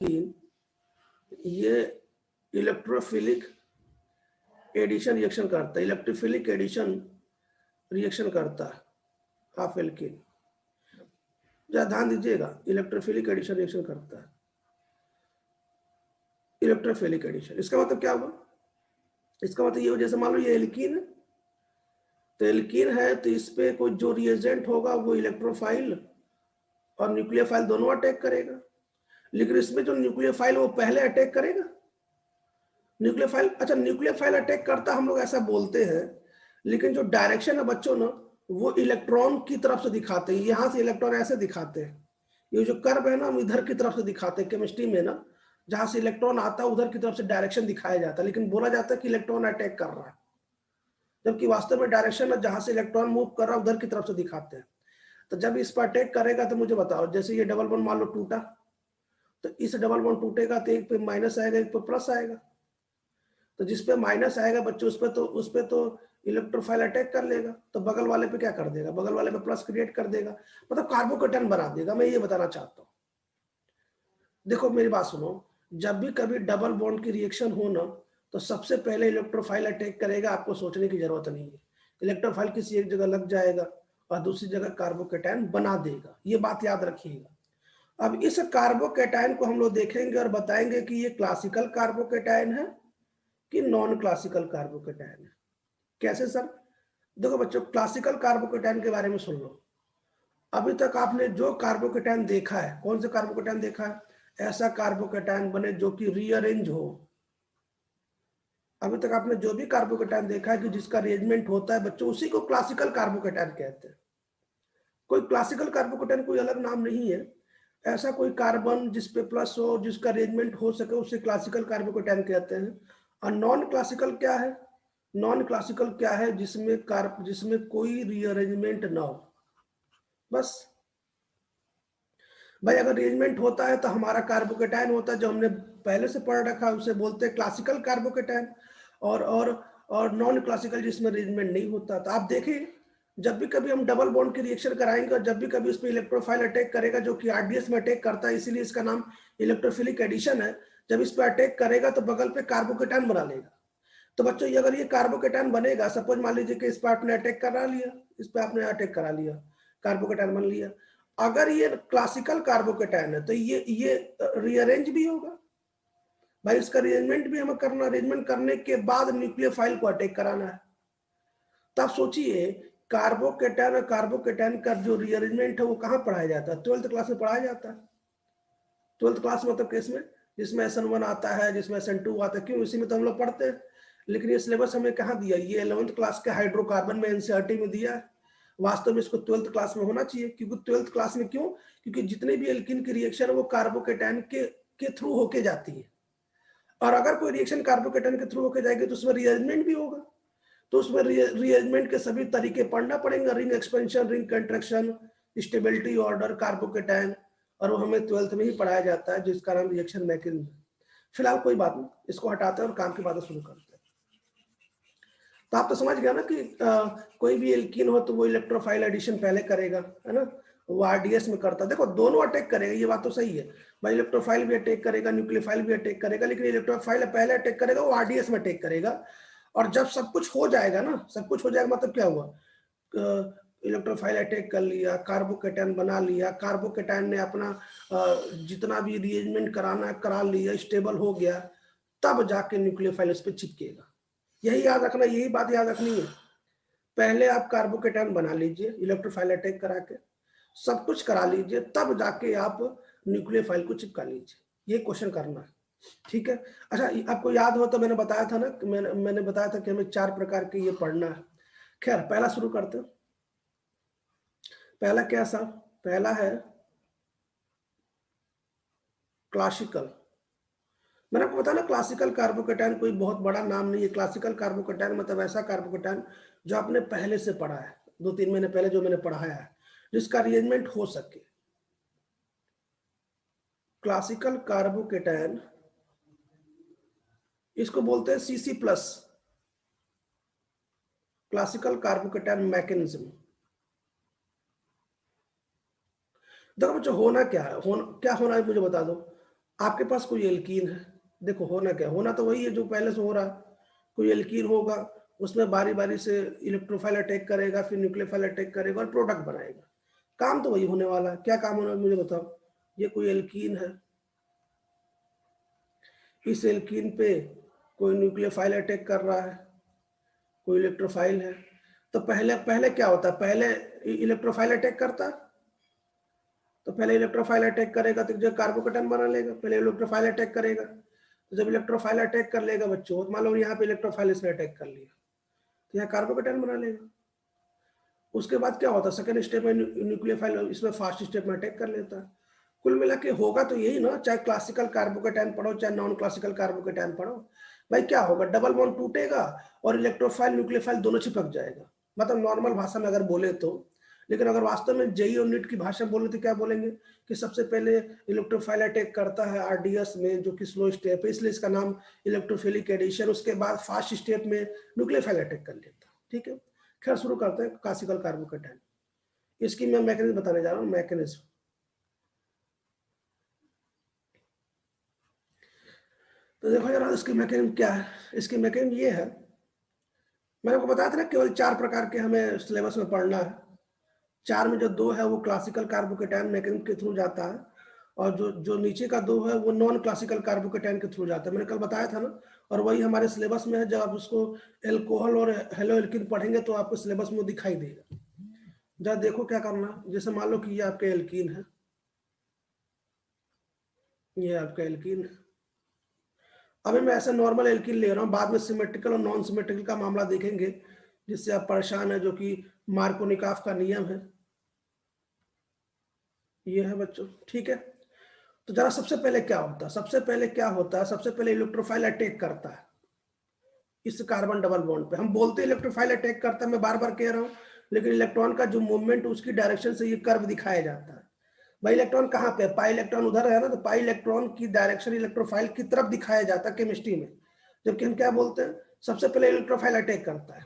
ये electrophilic addition reaction करता है, इलेक्ट्रोफिलिक एडिशन रिएक्शन करता है हाफ एल्कीन। जरा ध्यान दीजिएगा, इलेक्ट्रोफिलिक एडिशन रिएक्शन करता है, इलेक्ट्रोफिलिक एडिशन। इसका मतलब क्या हुआ? इसका मतलब ये, जैसे मान लो ये एल्कीन है, तो एल्कीन है तो इस पे कोई जो रिएजेंट होगा वो इलेक्ट्रोफाइल और न्यूक्लियोफाइल दोनों अटैक करेगा। लेकिन इसमें जो न्यूक्लियोफाइल वो पहले अटैक करेगा, न्यूक्लियोफाइल, अच्छा न्यूक्लियोफाइल अटैक करता हम लोग ऐसा बोलते हैं, लेकिन जो डायरेक्शन है बच्चों ना, वो इलेक्ट्रॉन की तरफ से दिखाते हैं। यहां से इलेक्ट्रॉन ऐसे दिखाते हैं, ये जो कर्व है ना, हम इधर की तरफ से दिखाते हैं केमिस्ट्री में ना, जहां से इलेक्ट्रॉन आता है उधर की तरफ से डायरेक्शन दिखाया जाता है, लेकिन बोला जाता है कि इलेक्ट्रॉन अटैक कर रहा है, जबकि वास्तव में डायरेक्शन है जहां से इलेक्ट्रॉन मूव कर रहा है उधर की तरफ से दिखाते हैं। तो जब इस पर अटैक करेगा तो मुझे बताओ, जैसे ये डबल बॉन्ड मान लो टूटा, तो इस डबल बॉन्ड टूटेगा तो एक पे माइनस आएगा, एक पे प्लस आएगा। तो जिस पे माइनस आएगा बच्चों, उस पे तो इलेक्ट्रोफाइल अटैक कर लेगा, तो बगल वाले पे क्या कर देगा? बगल वाले पे प्लस क्रिएट कर देगा, मतलब कार्बोकेटन बना देगा। मैं ये बताना चाहता हूँ। देखो मेरी बात सुनो, जब भी कभी डबल बॉन्ड की रिएक्शन हो ना, तो सबसे पहले इलेक्ट्रोफाइल अटैक करेगा, आपको सोचने की जरूरत नहीं है। इलेक्ट्रोफाइल किसी एक जगह लग जाएगा और दूसरी जगह कार्बोकेटायन बना देगा, ये बात याद रखिएगा। अब इस कार्बोकेटायन को हम लोग देखेंगे और बताएंगे कि ये क्लासिकल कार्बोकेटायन है कि नॉन क्लासिकल कार्बोकेटायन है। कैसे सर? देखो बच्चों, क्लासिकल कार्बोकेटायन के बारे में सुन लो। अभी तक आपने जो कार्बोकेटायन देखा है, कौन से कार्बोकेटायन देखा है? ऐसा कार्बोकेटायन बने जो कि रीअरेंज हो। अभी तक आपने जो भी कार्बोकेटायन देखा है कि जिसका अरेंजमेंट होता है बच्चों, उसी को क्लासिकल कार्बोकेटायन कहते हैं। कोई क्लासिकल कार्बोकेटायन कोई अलग नाम नहीं है। ऐसा कोई कार्बन जिसपे प्लस हो, जिसका अरेंजमेंट हो सके, उसे क्लासिकल कार्बोकेटायन कहते हैं। और नॉन क्लासिकल क्या है? नॉन क्लासिकल क्या है? जिसमें कोई रीअरेंजमेंट ना हो, बस। भाई अगर अरेंजमेंट होता है तो हमारा कार्बोकेटायन होता है, जो हमने पहले से पढ़ रखा है उसे बोलते हैं क्लासिकल कार्बोकेटायन। और नॉन क्लासिकल जिसमें अरेंजमेंट नहीं होता। तो आप देखिए, जब भी कभी हम डबल बॉन्ड की रिएक्शन कराएंगे और जब भी कभी उसमें इलेक्ट्रोफाइल अटैक करेगा, जो कि आरडीएस में अटैक करता है, इसीलिए इसका नाम इलेक्ट्रोफिलिक एडिशन है। जब इस पर अटैक करेगा तो बगल पे कार्बोकेटायन बना लेगा। तो बच्चों, ये अगर ये कार्बोकेटायन बनेगा, सपोज मान लीजिए कि इस पर आपने अटैक करा लिया, इस पर आपने अटैक करा लिया, कार्बोकेटायन बन लिया। अगर ये क्लासिकल कार्बोकेटायन है तो ये रीअरेंज भी होगा। भाई इसका अरेंजमेंट भी हमें करना, अरेंजमेंट करने के बाद न्यूक्लियोफाइल को अटैक कराना है। तो आप सोचिए, कार्बोकेटायन और कार्बोकेटायन का जो रीअरेंजमेंट है वो कहाँ पढ़ाया जाता है? 12th क्लास में पढ़ाया जाता है। 12th क्लास मतलब किस में? जिसमें SN1 आता है, जिसमें SN2 आता है। क्यों? इसी में तो हम लोग पढ़ते हैं। लेकिन ये सिलेबस हमें कहाँ दिया? ये 11th क्लास के हाइड्रोकार्बन में एनसीईआरटी में दिया है। वास्तव में इसको 12th क्लास में होना चाहिए, क्योंकि 12th क्लास में क्यों? क्योंकि जितने भी एल्कीन की रिएक्शन है वो कार्बोकेटायन के थ्रू होके जाती है। और अगर कोई रिएक्शन कार्बोकेटायन के थ्रू होके जाएगी तो उसमें रीअरेंजमेंट भी होगा। तो उसमें रीअरेंजमेंट के सभी तरीके पढ़ना पड़ेंगे, ring expansion, ring contraction, stability order, carbocation, और वो हमें 12th में ही पढ़ाया जाता है, जिसका नाम रिएक्शन मैकेनिज्म। फिलहाल कोई बात नहीं, इसको हटाते हैं और काम की बातें शुरू करते हैं। तो आप तो समझ गया ना कि कोई भी एल्कीन हो तो वो इलेक्ट्रोफाइल एडिशन पहले करेगा, है ना? वो आरडीएस में करता है। देखो दोनों अटैक करेगा, ये बात तो सही है भाई। इलेक्ट्रोफाइल भी अटैक करेगा, न्यूक्लियोफाइल भी अटैक करेगा, लेकिन इलेक्ट्रोफाइल पहले अटैक करेगा, वो आरडीएस में अटैक करेगा। और जब सब कुछ हो जाएगा ना, सब कुछ हो जाएगा मतलब क्या हुआ? इलेक्ट्रोफाइल अटैक कर लिया, कार्बोकेटायन बना लिया, कार्बोकेटायन ने अपना जितना भी रिएरेंजमेंट कराना है करा लिया, स्टेबल हो गया, तब जाके न्यूक्लियोफाइल उस पर चिपकेगा। यही याद रखना, यही बात याद रखनी है। पहले आप कार्बोकेटायन बना लीजिए इलेक्ट्रोफाइल अटैक करा के, सब कुछ करा लीजिए, तब जाके आप न्यूक्लियोफाइल को चिपका लीजिए। ये क्वेश्चन करना है, ठीक है? अच्छा, आपको याद हो तो मैंने बताया था ना, मैंने बताया था कि हमें 4 प्रकार के ये पढ़ना है। खैर पहला शुरू करते हैं। पहला क्या सा? पहला है क्लासिकल। मैंने आपको बताया ना, क्लासिकल कार्बोकेटायन कोई बहुत बड़ा नाम नहीं है। क्लासिकल कार्बोकेटायन मतलब ऐसा कार्बोकेटायन जो आपने पहले से पढ़ा है, 2-3 महीने पहले जो मैंने पढ़ाया है, जिसका अरेंजमेंट हो सके। क्लासिकल कार्बोकेटायन, इसको बोलते हैं CC plus, classical carbocation mechanism. देखो बच्चों, होना क्या है? क्या होना है मुझे बता दो। आपके पास कोई एल्कीन है, देखो होना क्या, होना तो वही है जो पहले से हो रहा। कोई एल्कीन होगा, उसमें बारी बारी से इलेक्ट्रोफाइल अटैक करेगा, फिर न्यूक्लियोफाइल अटैक करेगा और प्रोडक्ट बनाएगा। काम तो वही होने वाला है। क्या काम होना है मुझे बताओ। ये कोई एल्कीन है, इस एल्कीन पे कोई न्यूक्लियोफाइल अटैक कर रहा है, कोई इलेक्ट्रोफाइल है। तो पहले पहले क्या होता है, पहले इलेक्ट्रोफाइल अटैक करता, तो पहले इलेक्ट्रोफाइल अटैक करेगा तो जो कार्बोकेटन बना लेगा, पहले इलेक्ट्रोफाइल अटैक करेगा। तो जब इलेक्ट्रोफाइल अटैक कर लेगा बच्चों, मान लो यहाँ पे इलेक्ट्रोफाइल इसने अटैक कर लिया, तो यहाँ कार्बोकेटन बना लेगा। उसके बाद क्या होता है, सेकंड स्टेप में न्यूक्लियोफाइल इसमें फास्ट स्टेप में अटैक कर लेता है। कुल मिला के होगा तो यही ना, चाहे क्लासिकल कार्बोकेटाइन पढ़ो चाहे नॉन क्लासिकल कार्बोकेटाइन पढ़ो, भाई क्या होगा, डबल बॉन्ड टूटेगा और इलेक्ट्रोफाइल न्यूक्लियोफाइल दोनों चिपक जाएगा। मतलब नॉर्मल भाषा में अगर बोले तो, लेकिन अगर वास्तव में जेई और नीट की भाषा में बोले तो क्या बोलेंगे कि सबसे पहले इलेक्ट्रोफाइल अटैक करता है आरडीएस में, जो कि स्लो स्टेप है, इसलिए इसका नाम इलेक्ट्रोफिलिक एडिशन। उसके बाद फास्ट स्टेप में न्यूक्लियोफाइल अटैक कर लेता। ठीक है, खैर शुरू करते हैं क्लासिकल कार्बोकेटाइन। इसकी मैं मैकेनिज्म बताने जा रहा हूँ, मैकेनिज्म। तो देखो जरा इसकी मैकेनिज्म क्या है। इसकी मैकेनिज्म ये है, मैंने आपको बताया था ना केवल 4 प्रकार के हमें सिलेबस में पढ़ना है। 4 में जो 2 है वो क्लासिकल कार्बोकेटाइन मैकेनिज्म के थ्रू जाता है, और जो जो नीचे का 2 है वो नॉन क्लासिकल कार्बोकेटाइन के थ्रू जाता है। मैंने कल बताया था ना, और वही हमारे सिलेबस में है। जब आप उसको एल्कोहल और हेलो एल्किन पढ़ेंगे तो आपको सिलेबस में वो दिखाई देगा। जब देखो क्या करना, जैसे मान लो कि ये आपके एल्कीन है, ये आपका एल्कीन है। अभी मैं ऐसा नॉर्मल एल्कीन ले रहा हूँ, बाद में सिमेट्रिकल और नॉन सिमेट्रिकल का मामला देखेंगे जिससे आप परेशान है, जो कि मार्कोनिकॉफ का नियम है। ये है बच्चों, ठीक है। तो जरा सबसे पहले क्या होता है, सबसे पहले क्या होता है, सबसे पहले इलेक्ट्रोफाइल अटैक करता है इस कार्बन डबल बॉन्ड पे। हम बोलते हैं इलेक्ट्रोफाइल अटैक करता है, मैं बार बार कह रहा हूँ, लेकिन इलेक्ट्रॉन का जो मूवमेंट उसकी डायरेक्शन से ये कर्व दिखाया जाता है। भाई इलेक्ट्रॉन कहाँ पे, पाई इलेक्ट्रॉन उधर है ना, तो पाई इलेक्ट्रॉन की डायरेक्शन इलेक्ट्रोफाइल की तरफ दिखाया जाता है केमिस्ट्री में। जबकि हम क्या बोलते हैं, सबसे पहले इलेक्ट्रोफाइल अटैक करता है,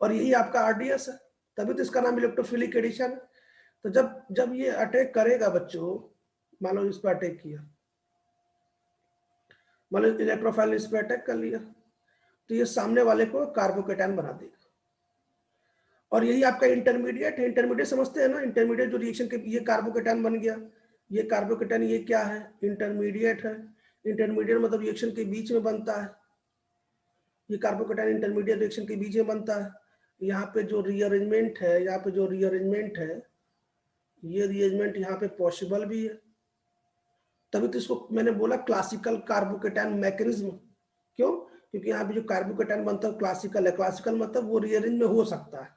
और यही आपका आरडीएस है, तभी तो इसका नाम इलेक्ट्रोफिलिक एडिशन है। तो जब जब ये अटैक करेगा बच्चों, मान लो इस पर अटैक किया, मान लो इलेक्ट्रोफाइल ने इस पर अटैक कर लिया, तो ये सामने वाले को कार्बोकेटाइन बना देगा। और यही आपका इंटरमीडिएट है, इंटरमीडिएट समझते हैं ना, इंटरमीडिएट जो रिएक्शन के, ये कार्बोकेटाइन बन गया, ये कार्बोकेटाइन, ये क्या है, इंटरमीडिएट है। इंटरमीडिएट मतलब रिएक्शन के बीच में बनता है, ये कार्बोकेटाइन इंटरमीडिएट रिएक्शन के बीच में बनता है। यहाँ पे जो रीअरेंजमेंट है, यहाँ पे जो रीअरेंजमेंट है, ये रीअरेंजमेंट यहाँ पे पॉसिबल भी है। तभी तो इसको मैंने बोला क्लासिकल कार्बोकेटाइन मैकेनिज्म। क्यों, क्योंकि यहाँ पे जो कार्बोकेटाइन बनता है क्लासिकल है। क्लासिकल मतलब वो रीअरेंज में हो सकता है,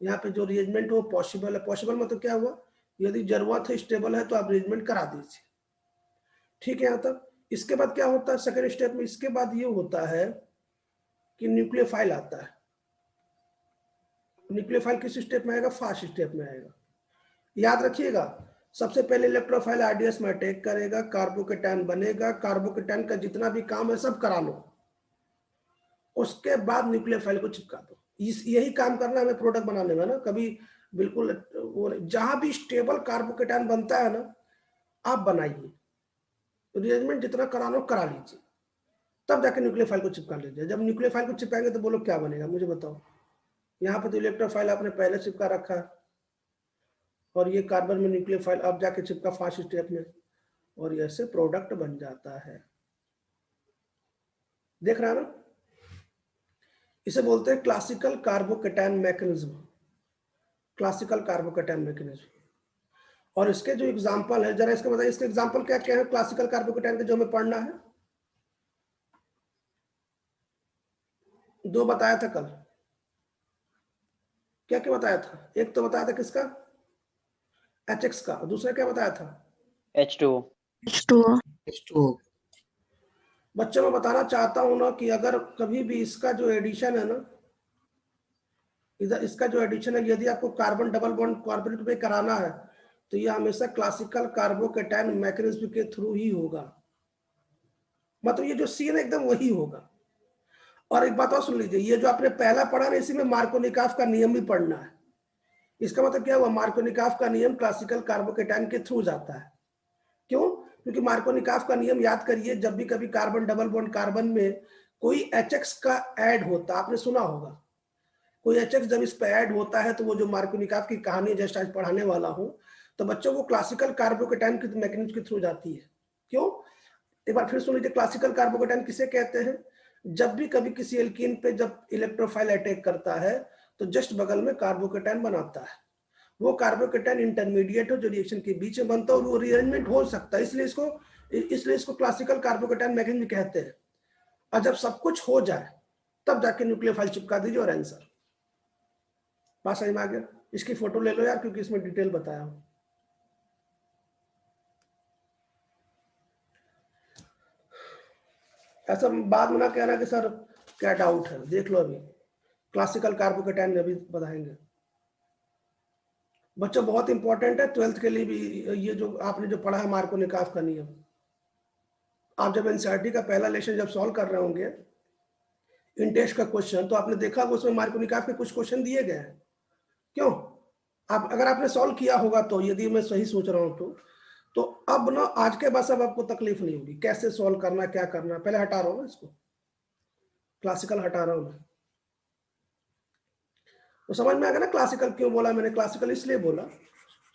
यहाँ पे जो अरेंजमेंट हो पॉसिबल है। पॉसिबल मतलब क्या हुआ, यदि जरूरत है, स्टेबल है, तो आप अरेंजमेंट करा दीजिए। ठीक है यहाँ तक। इसके बाद क्या होता है सेकंड स्टेप में, इसके बाद ये होता है कि न्यूक्लियोफाइल आता है। न्यूक्लियोफाइल किस स्टेप में आएगा, फास्ट स्टेप में आएगा। याद रखिएगा, सबसे पहले इलेक्ट्रोफाइल आरडीएस में अटैक करेगा, कार्बोकेटाइन बनेगा, कार्बोकेटाइन का जितना भी काम है सब करा लो, उसके बाद न्यूक्लियोफाइल को चिपका दो। यही काम करना हमें प्रोडक्ट बनाने में ना, कभी बिल्कुल वो जहां भी स्टेबल कार्बोकेटाइन बनता है ना, आप बनाइए, रिअरेंजमेंट जितना कराना हो करा लीजिए, तब जाके न्यूक्लियोफाइल को चिपका लीजिए। जब न्यूक्लियोफाइल को चिपकाएंगे तो बोलो क्या बनेगा मुझे बताओ। यहाँ पे तो इलेक्ट्रोफाइल आपने पहले चिपका रखा है, और ये कार्बन में न्यूक्लियोफाइल अब जाके चिपका फास्ट स्टेप में, और ये ऐसे प्रोडक्ट बन जाता है। देख रहा है ना, इसे बोलते हैं classical carbocation mechanism, classical carbocation mechanism. और इसके जो एग्जांपल है, जरा इसके बताइए, इसके एग्जांपल क्या क्या है क्लासिकल कार्बोकेटाइन के जो हमें पढ़ना है। 2 बताया था कल, क्या क्या बताया था, एक तो बताया था किसका, HX का, दूसरा क्या बताया था, H2O। बच्चों मैं बताना चाहता हूं ना कि अगर कभी भी इसका जो एडिशन है ना, इधर इसका जो एडिशन है, यदि आपको कार्बन डबल बॉन्ड कार्बोनेट पे कराना है, तो ये हमेशा क्लासिकल कार्बोकेटाइन मैकेनिज्म के थ्रू ही होगा। मतलब ये जो सीन एकदम वही होगा। और एक बात और सुन लीजिए, ये जो आपने पहला पढ़ा ना, इसी में मार्कोनिकॉफ का नियम भी पढ़ना है। इसका मतलब क्या हुआ, मार्कोनिकॉफ का नियम क्लासिकल कार्बोकेटाइन के थ्रू जाता है। क्यों, क्योंकि मार्कोनिकॉफ का नियम याद करिए, जब भी कभी कार्बन डबल बॉन्ड कार्बन में कोई HX का ऐड होता, आपने सुना होगा, कोई HX जब इस पे ऐड होता है तो वो जो मार्कोनिकॉफ की कहानी जस्ट आज पढ़ाने वाला हूं, तो बच्चों वो क्लासिकल कार्बोकेटाइन की मैकेनिज्म के थ्रू जाती है। क्यों? एक बार फिर सुन लीजिए, क्लासिकल कार्बोकेटाइन किसे कहते हैं? जब भी कभी किसी एल्कीन पे जब इलेक्ट्रोफाइल अटैक करता है तो जस्ट बगल में कार्बोकेटाइन बनाता है। वो कार्बोकेटाइन इंटरमीडिएट हो जो रिएक्शन के बीच में बनता है और वो रीअरेंजमेंट हो सकता है, इसलिए इसको क्लासिकल कार्बोकेटाइन मैकेनिज्म कहते हैं। और जब सब कुछ हो जाए तब जाके न्यूक्लियोफाइल चिपका दीजिए और आंसर। बात समझ में आ गया? इसकी फोटो ले लो यार, क्योंकि इसमें डिटेल बताया हूं। ऐसा बाद में ना कहना कि सर क्या डाउट है, देख लो अभी क्लासिकल कार्बोकेटाइन में अभी बताएंगे। बच्चों बहुत इंपॉर्टेंट है 12th के लिए भी, ये जो आपने जो पढ़ा है मार्कोनिकॉफ का नियम, आप जब एनसीईआरटी का पहला लेसन जब सॉल्व कर रहे होंगे इन टेस्ट का क्वेश्चन, तो आपने देखा उसमें मार्कोनिकॉफ के कुछ क्वेश्चन दिए गए हैं। क्यों? आप अगर आपने सॉल्व किया होगा तो, यदि मैं सही सोच रहा हूं तो अब ना आज के बाद सब आपको तकलीफ नहीं होगी कैसे सॉल्व करना, क्या करना। पहले हटा रहा हूं इसको, क्लासिकल हटा रहा हूं मैं, तो समझ में आ गया ना क्लासिकल क्यों बोला मैंने? क्लासिकल इसलिए बोला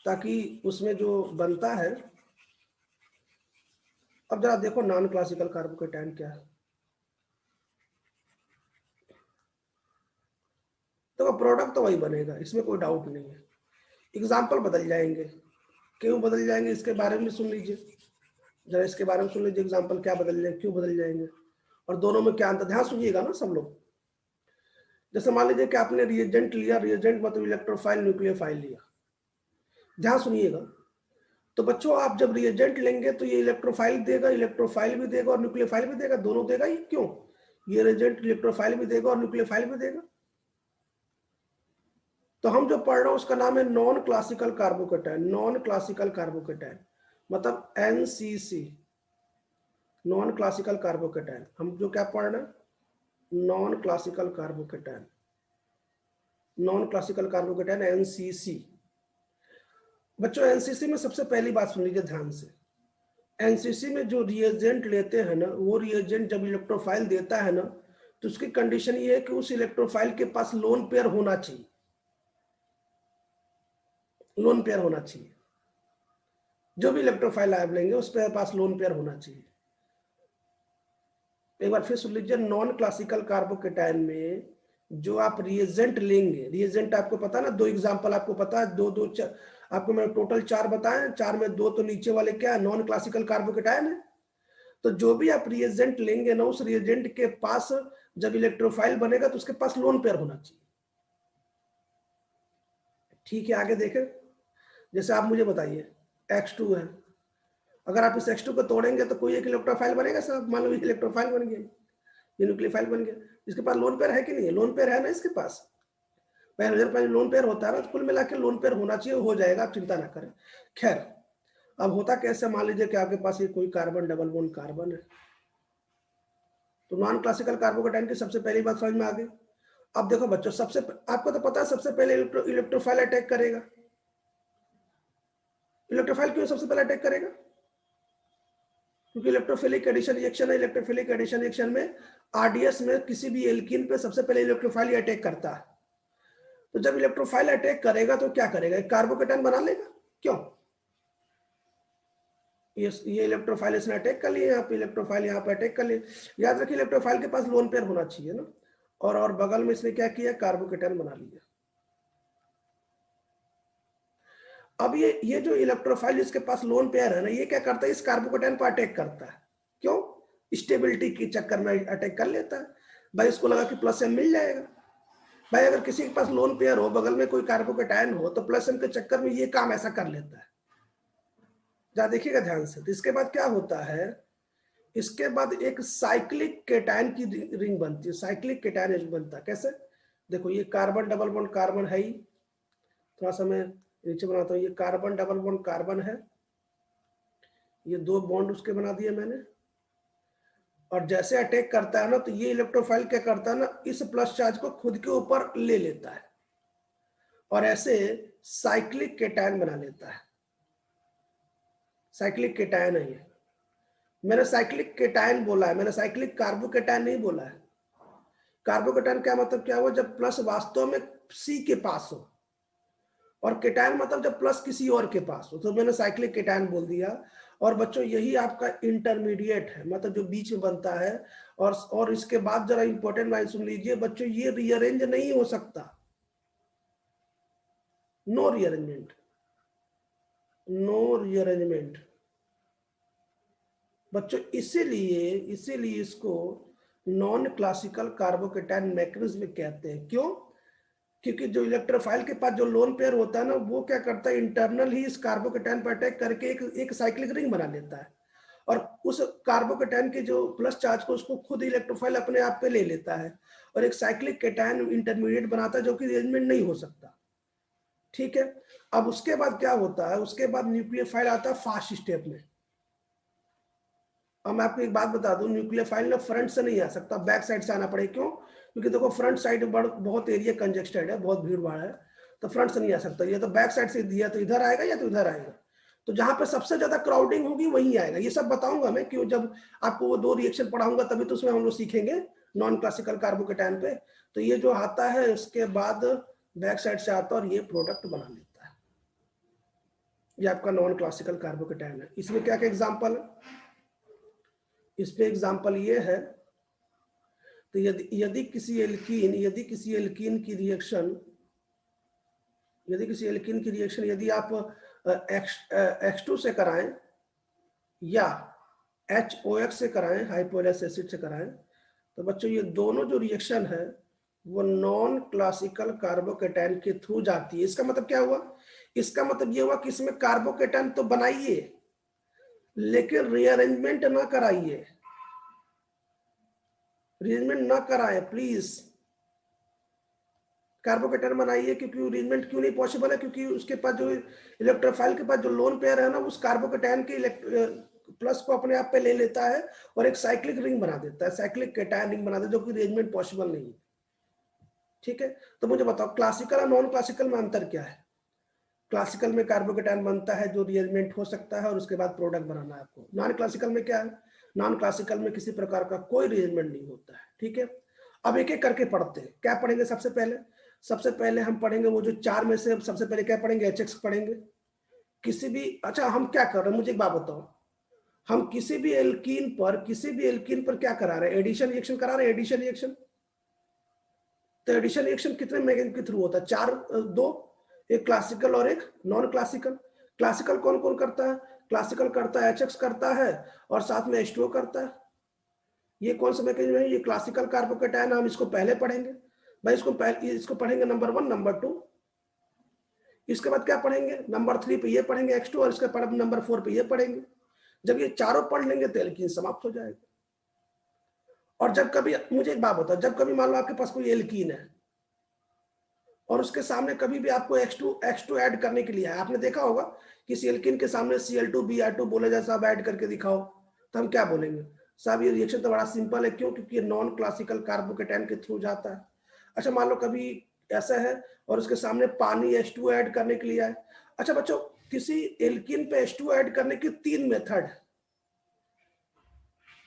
ताकि उसमें जो बनता है। अब जरा देखो नॉन क्लासिकल कार्बोकेटाइन क्या है। तो प्रोडक्ट तो वही बनेगा, इसमें कोई डाउट नहीं है। एग्जाम्पल बदल जाएंगे, क्यों बदल जाएंगे इसके बारे में सुन लीजिए जरा, इसके बारे में सुन लीजिए एग्जाम्पल क्या बदल जाएंगे, क्यों बदल जाएंगे और दोनों में क्या अंतर। ध्यान सुनिएगा ना सब लोग। जैसे मान लीजिए कि आपने रिएजेंट लिया, रिएजेंट मतलब इलेक्ट्रोफाइल न्यूक्लियोफाइल लिया, ध्यान सुनिएगा। तो बच्चों आप जब रिएजेंट लेंगे तो ये इलेक्ट्रोफाइल देगा, इलेक्ट्रोफाइल भी देगा और न्यूक्लियोफाइल भी देगा, दोनों देगा ही। क्यों? ये रिएजेंट इलेक्ट्रोफाइल भी देगा और न्यूक्लियोफाइल भी देगा। तो हम जो पढ़ रहे हैं उसका नाम है non classical carbocation. Non classical carbocation मतलब NCC, नॉन क्लासिकल कार्बोकेटाइन। हम जो क्या पढ़ रहे हैं, non classical carbocation, non classical carbocation NCC। बच्चों एनसीसी में सबसे पहली बात सुन लीजिए ध्यान से, एनसीसी में जो रिएजेंट लेते हैं ना, वो रिएजेंट जब इलेक्ट्रोफाइल देता है ना, तो उसकी कंडीशन ये है कि उस इलेक्ट्रोफाइल के पास लोन पेयर होना चाहिए, लोन पेयर होना चाहिए। जो भी इलेक्ट्रोफाइल आप लेंगे उस पे पास लोन पेयर होना चाहिए। एक बार फिर सुन लीजिए, नॉन क्लासिकल कार्बोकेटाइन में जो आप रिएजेंट लेंगे, रिएजेंट आपको पता ना, दो एग्जांपल आपको पता है, दो दो आपको मैं टोटल 4 बताएं, 4 में 2 तो नीचे वाले क्या है, नॉन क्लासिकल कार्बोकेटाइन है। तो जो भी आप रिएजेंट लेंगे ना, उस रिएजेंट के पास जब इलेक्ट्रोफाइल बनेगा तो उसके पास लोन पेयर होना चाहिए। ठीक है, आगे देखें। जैसे आप मुझे बताइए X2 है, अगर आप इस X2 को तोड़ेंगे तो कोई एक इलेक्ट्रोफाइल बनेगा साहब, मान लो इलेक्ट्रोफाइल बन गया, ये न्यूक्लियोफाइल बन गया। इसके पास लोन पेयर है कि नहीं है? लोन पेयर है ना इसके पास, पहले लोन पेयर होता है ना, तो कुल मिला के लोन पेयर होना चाहिए, हो जाएगा, आप चिंता ना करें। खैर, अब होता कैसे, मान लीजिए कि आपके पास ये कोई कार्बन डबल बॉन्ड कार्बन है, तो नॉन क्लासिकल कार्बोकेटाइन की सबसे पहली बात समझ में आ गई। अब देखो बच्चों, सबसे आपको तो पता है सबसे पहले इलेक्ट्रोफाइल अटैक करेगा। इलेक्ट्रोफाइल क्यों सबसे पहले अटैक करेगा? क्योंकि इलेक्ट्रोफिलिक एडिशन रिएक्शन है, इलेक्ट्रोफिलिक एडिशन रिएक्शन में आरडीएस में किसी भी एल्कीन पे सबसे पहले इलेक्ट्रोफाइल अटैक करता है। तो जब इलेक्ट्रोफाइल अटैक करेगा तो क्या करेगा, कार्बोकेटाइन बना लेगा। क्यों? ये इलेक्ट्रोफाइल इसने अटैक कर लिया, यहाँ पे इलेक्ट्रोफाइल यहाँ पे अटैक कर लिया। याद रखिए इलेक्ट्रोफाइल के पास लोन पेयर होना चाहिए ना, और बगल में इसने क्या किया, कार्बोकेटाइन बना लिया। अब ये जो इलेक्ट्रोफाइल जिसके पास लोन पेयर है ना, ये क्या करता है, इस कार्बोकेटाइन पर अटैक करता है। क्यों? स्टेबिलिटी के चक्कर में अटैक कर लेता है। भाई इसको लगा कि प्लस एम मिल जाएगा। भाई अगर किसी के पास लोन पेयर हो, बगल में कोई कार्बोकेटाइन हो, तो प्लस एम के चक्कर में ये काम ऐसा कर लेता है। जरा देखिएगा ध्यान से। तो इसके बाद क्या होता है, इसके बाद एक साइक्लिक केटायन की रिंग बनती है, साइक्लिक केटायन रिंग बनता है। कैसे? देखो ये कार्बन डबल बॉन्ड कार्बन है ही, थोड़ा सा मैं नीचे बनाता हूँ, ये कार्बन डबल बॉन्ड कार्बन है, ये 2 बॉन्ड उसके बना दिए मैंने। और जैसे अटैक करता है ना, तो ये इलेक्ट्रोफाइल क्या करता है ना, इस प्लस चार्ज को खुद के ऊपर ले लेता है और ऐसे साइक्लिक केटायन बना लेता है। साइक्लिक केटायन है ये, मैंने साइक्लिक केटायन बोला है, मैंने साइक्लिक कार्बोकेटायन नहीं बोला है। कार्बोकेटायन क्या मतलब क्या हुआ, जब प्लस वास्तव में सी के पास हो, और केटायन मतलब जब प्लस किसी और के पास हो, तो मैंने साइक्लिक केटायन बोल दिया। और बच्चों यही आपका इंटरमीडिएट है, मतलब जो बीच में बनता है। और इसके बाद जरा इंपॉर्टेंट लाइन सुन लीजिए बच्चों, ये रीअरेंज नहीं हो सकता, नो रीअरेंजमेंट, नो रीअरेंजमेंट बच्चों। इसीलिए इसीलिए इसको नॉन क्लासिकल कार्बोकेटायन मैकेनिज्म कहते हैं। क्यों? क्योंकि जो इलेक्ट्रोफाइल के पास जो लोन पेयर होता है ना, वो क्या करता है, इंटरनल ही इस कार्बोकेटायन पर अटैक करके एक साइक्लिक रिंग बना लेता है, और उस कार्बोकेटायन के जो प्लस चार्ज को उसको खुद इलेक्ट्रोफाइल अपने आप पे ले लेता है, और एक साइक्लिक केटायन इंटरमीडिएट बनाता है जो कि रिअरेंजमेंट नहीं हो सकता। ठीक है, अब उसके बाद क्या होता है, उसके बाद न्यूक्लियोफाइल आता है फास्ट स्टेप में। अब मैं आपको एक बात बता दूं, न्यूक्लियोफाइल ना फ्रंट से नहीं आ सकता, बैक साइड से आना पड़ेगा। क्यों? क्योंकि देखो फ्रंट साइड बहुत एरिया कंजेस्टेड है, बहुत भीड़ भाड़ है, तो फ्रंट से नहीं आ सकता। ये तो बैक साइड से दिया तो इधर आएगा या तो इधर आएगा, तो जहां पे सबसे ज्यादा क्राउडिंग होगी वहीं आएगा। ये सब बताऊंगा मैं, क्यों, जब आपको वो 2 रिएक्शन पढ़ाऊंगा तभी तो उसमें हम लोग सीखेंगे नॉन क्लासिकल कार्बोकेटायन पे। तो ये जो आता है उसके बाद बैक साइड से आता है और ये प्रोडक्ट बना लेता है। ये आपका नॉन क्लासिकल कार्बोकेटायन है। इसमें क्या क्या एग्जाम्पल है, इस पे एग्जाम्पल ये है, तो यदि किसी एल्कीन की रिएक्शन, यदि आप X2 से कराएं या HOX से कराएं, हाइपोलस एसिड से कराएं, तो बच्चों ये दोनों जो रिएक्शन है वो नॉन क्लासिकल कार्बोकेटायन के थ्रू जाती है। इसका मतलब क्या हुआ, इसका मतलब ये हुआ कि इसमें कार्बोकेटायन तो बनाइए लेकिन रीअरेंजमेंट ना कराइए, रीअरेंजमेंट ना कराएं प्लीज। कार्बोकेटायन बनाइए, क्योंकि अरेंजमेंट क्यों नहीं पॉसिबल है, क्योंकि उसके पास जो इलेक्ट्रोफाइल के पास जो लोन पेयर है ना, उस कार्बोकेटायन के प्लस को अपने आप पे ले लेता है और एक साइक्लिक रिंग बना देता है, साइक्लिक केटायन रिंग बना देता है, जो कि अरेंजमेंट पॉसिबल नहीं है। ठीक है, तो मुझे बताओ क्लासिकल और नॉन क्लासिकल में अंतर क्या है। क्लासिकल में कार्बोकेटायन बनता है जो रीअरेंजमेंट हो सकता है और उसके बाद प्रोडक्ट बनाना है आपको। नॉन क्लासिकल में क्या है, नॉन क्लासिकल में किसी प्रकार का कोई रीअरेंजमेंट नहीं होता है। ठीक है, अब एक एक करके पढ़ते हैं। क्या पढ़ेंगे सबसे पहले हम पढ़ेंगे वो जो 4 में से सबसे पहले क्या पढ़ेंगे, HX पढ़ेंगे। किसी भी, अच्छा हम क्या कर रहे हैं मुझे एक बात बताओ, हम किसी भी एल्कीन पर क्या करा रहे हैं, एडिशन रिएक्शन करा रहे हैं, एडिशन रिएक्शन। तो एडिशन रिएक्शन कितने मैकेनिज्म के थ्रू होता है, 4 2, एक क्लासिकल और एक नॉन क्लासिकल। क्लासिकल कौन कौन करता है, क्लासिकल करता है HX करता है और साथ में H2O करता है। ये कौन सा मैकेनिज्म है, ये क्लासिकल कार्बोकेटायन। हम इसको पहले पढ़ेंगे भाई, इसको पढ़ेंगे नंबर 1 नंबर 2। इसके बाद क्या पढ़ेंगे, नंबर 3 पे ये पढ़ेंगे X2, और इसके बाद नंबर 4 पे ये पढ़ेंगे। जब ये चारों पढ़ लेंगे तो एल्कीन समाप्त हो जाएगा। और जब कभी, मुझे एक बात बताओ, जब कभी मान लो आपके पास कोई एल्कीन है और उसके सामने कभी भी आपको X2 ऐड करने के लिए है, आपने देखा होगा किसी एल्कीन के सामने Cl2 Br2 बोले जाए साहब ऐड करके दिखाओ, तो हम क्या बोलेंगे, साहब ये रिएक्शन तो बड़ा सिंपल है। क्यों? क्योंकि नॉन क्लासिकल कार्बोकेटायन के थ्रू जाता है। अच्छा मान लो कभी ऐसा है और उसके सामने पानी H2 ऐड करने के लिए है। अच्छा बच्चों, किसी एल्कीन पे H2 ऐड करने की 3 मेथड,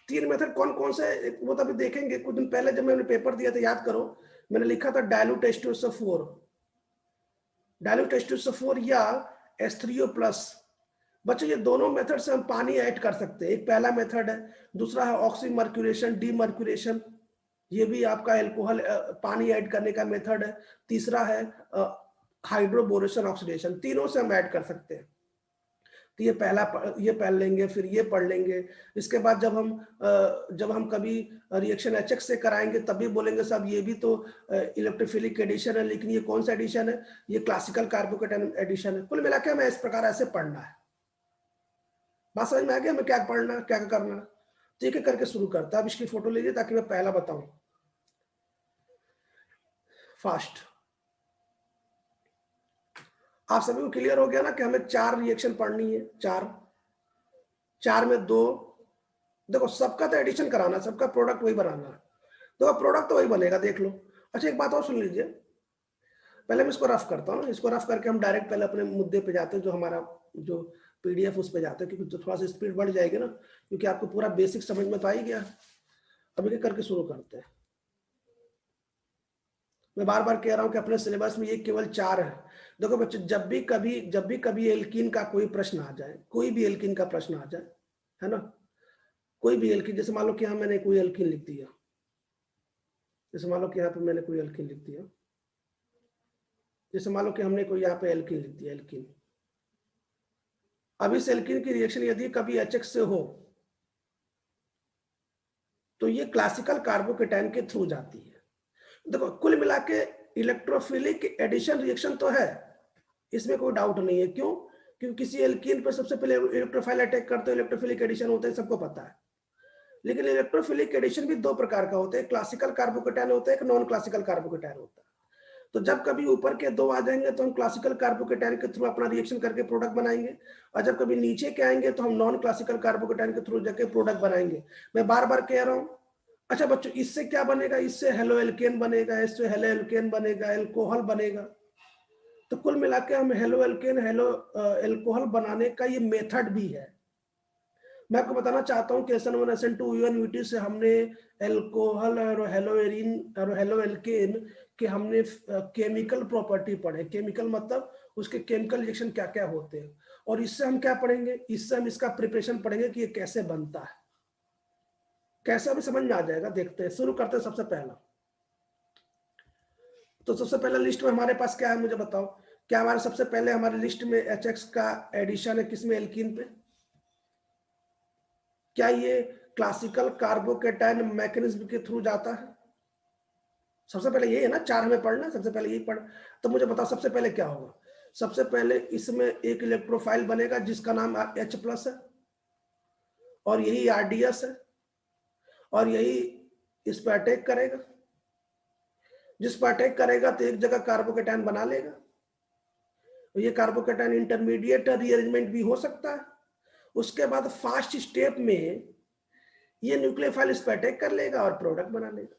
3 मेथड कौन कौन से, वो तो अभी देखेंगे। कुछ दिन पहले जब मैंने पेपर दिया था याद करो, मैंने लिखा था डायल्यूट H2SO4, डायल्यूट H2SO4 या H3O+। बच्चों ये दोनों मेथड से हम पानी ऐड कर सकते हैं। एक पहला मेथड है, दूसरा है ऑक्सीमर्क्यूरेशन डीमर्क्यूरेशन, ये भी आपका अल्कोहल पानी ऐड करने का मेथड है। तीसरा है हाइड्रोबोरेशन ऑक्सीडेशन, तीनों से हम ऐड कर सकते हैं। तो ये पढ़ लेंगे, फिर ये पढ़ लेंगे। इसके बाद जब हम कभी रिएक्शन HX से कराएंगे तब भी बोलेंगे साहब ये भी तो इलेक्ट्रोफिलिक एडिशन है, लेकिन ये कौन सा एडिशन है, ये क्लासिकल कार्बोकेटायन एडिशन है। कुल मिलाकर हमें इस प्रकार ऐसे पढ़ना है। बात समझ में आ गया हमें क्या पढ़ना क्या करना। तो एक एक करके शुरू करता है। अब इसकी फोटो लीजिए ताकि मैं पहला बताऊं फास्ट। आप सभी को क्लियर हो गया ना कि हमें 4 रिएक्शन पढ़नी है, 4 में 2, देखो सबका तो एडिशन कराना, सबका प्रोडक्ट वही बनाना है, तो प्रोडक्ट तो वही बनेगा, देख लो। अच्छा एक बात और सुन लीजिए, पहले मैं इसको रफ करता हूँ, इसको रफ करके हम डायरेक्ट पहले अपने मुद्दे पे जाते हैं, जो हमारा जो PDF उस पर जाता है, क्योंकि थोड़ा सा स्पीड बढ़ जाएगी ना, क्योंकि आपको पूरा बेसिक समझ में तो आ ही गया। अब ये करके शुरू करते हैं। मैं बार बार कह रहा हूं कि अपने सिलेबस में ये केवल 4 है। देखो बच्चों, जब भी कभी एल्कीन का कोई प्रश्न आ जाए, कोई भी एल्कीन का प्रश्न आ जाए, है ना, कोई भी एल्कीन, जैसे मान लो कि यहाँ मैंने कोई एल्कीन लिख दिया, जैसे मान लो कि यहाँ पे मैंने कोई एल्कीन लिख दिया, जैसे मान लो कि हमने कोई यहाँ पे एल्कीन लिख दिया, एल्कीन। अब इस एल्कीन की रिएक्शन यदि कभी HX से हो तो ये क्लासिकल कार्बोकेटाइन के थ्रू जाती है। देखो कुल मिला के इलेक्ट्रोफिलिक एडिशन रिएक्शन तो है, इसमें कोई डाउट नहीं है। क्यों? क्योंकि किसी एल्कीन पर सबसे पहले इलेक्ट्रोफाइल अटैक करते हो, इलेक्ट्रोफिलिक एडिशन होता है, सबको पता है। लेकिन इलेक्ट्रोफिलिक एडिशन भी 2 प्रकार का होता है, क्लासिकल कार्बोकेटाइन होता है, एक नॉन क्लासिकल कार्बोकेटाइन होता है। तो जब कभी ऊपर के 2 आ जाएंगे तो हम क्लासिकल कार्बोकेटाइन के थ्रू अपना रिएक्शन करके प्रोडक्ट बनाएंगे, और जब कभी नीचे के आएंगे तो हम नॉन क्लासिकल कार्बोकेटाइन के थ्रू जाके प्रोडक्ट बनाएंगे। मैं बार बार कह रहा हूं। अच्छा बच्चों, इससे क्या बनेगा? इससे हेलो एल्केन बनेगा, इससे हेलो एल्केन बनेगा, एल्कोहल बनेगा। तो कुल मिला के हम हेलो एल्केन, हेलो एल्कोहल बनाने का ये मेथड भी है। मैं आपको बताना चाहता हूं कि SN1 SN2 UNVT से हमने एल्कोहल और हेलोएरिन और हेलो एल्केन के हमने केमिकल प्रॉपर्टी पढ़े। केमिकल मतलब उसके केमिकल रिएक्शन क्या क्या होते हैं, और इससे हम क्या पढ़ेंगे? इससे हम इसका प्रिपरेशन पढ़ेंगे कि ये कैसे बनता है, कैसे हमें समझ में आ जाएगा। देखते हैं, शुरू करते हैं। सबसे पहला, तो सबसे पहले लिस्ट में हमारे पास क्या है, मुझे बताओ। क्या हमारे सबसे पहले हमारे लिस्ट में HX का एडिशन है किसमें? एल्कीन पे। क्या ये क्लासिकल कार्बोकेटाइन मैकेनिज्म के थ्रू जाता है? सबसे पहले ये है ना, 4 हमें पढ़ना, सबसे पहले यही पढ़। तो मुझे बताओ सबसे पहले क्या होगा? सबसे पहले इसमें एक इलेक्ट्रोफाइल बनेगा जिसका नाम H+ है, और यही RDS है, और यही इस पर अटैक करेगा। जिस पर अटैक करेगा तो एक जगह कार्बोकेटाइन बना लेगा। ये कार्बोकेटाइन इंटरमीडिएट रीअरेंजमेंट भी हो सकता है। उसके बाद फास्ट स्टेप में ये न्यूक्लियोफाइल इस पर अटैक कर लेगा और प्रोडक्ट बना लेगा।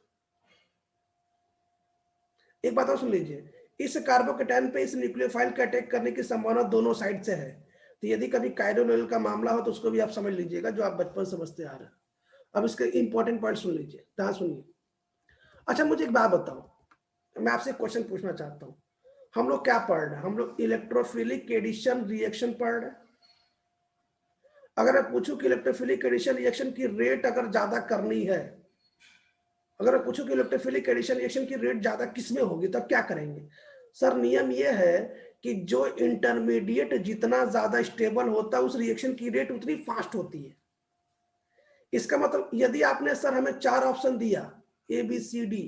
एक बात और सुन लीजिए, इस कार्बोकेटाइन पे इस न्यूक्लियोफाइल के अटैक करने की संभावना दोनों साइड से है। तो यदि कभी काइरोनोल का मामला हो तो उसको भी आप समझ लीजिएगा, जो आप बचपन समझते आ रहे हैं। अब इसके इंपॉर्टेंट पॉइंट सुन लीजिए, ध्यान सुनिए। अच्छा मुझे एक बात बताओ, मैं आपसे क्वेश्चन पूछना चाहता हूँ। हम लोग क्या पढ़ रहे हैं? हम लोग इलेक्ट्रोफिलिक एडिशन रिएक्शन पढ़ रहे हैं। अगर मैं पूछूं कि इलेक्ट्रोफिलिक एडिशन रिएक्शन की रेट अगर ज्यादा करनी है, अगर मैं पूछूं कि इलेक्ट्रोफिलिक एडिशन रिएक्शन की रेट ज्यादा किसमें होगी, तब क्या करेंगे? सर नियम यह है कि जो इंटरमीडिएट जितना ज्यादा स्टेबल होता है उस रिएक्शन की रेट उतनी फास्ट होती है। इसका मतलब यदि आपने सर हमें 4 ऑप्शन दिया ABCD,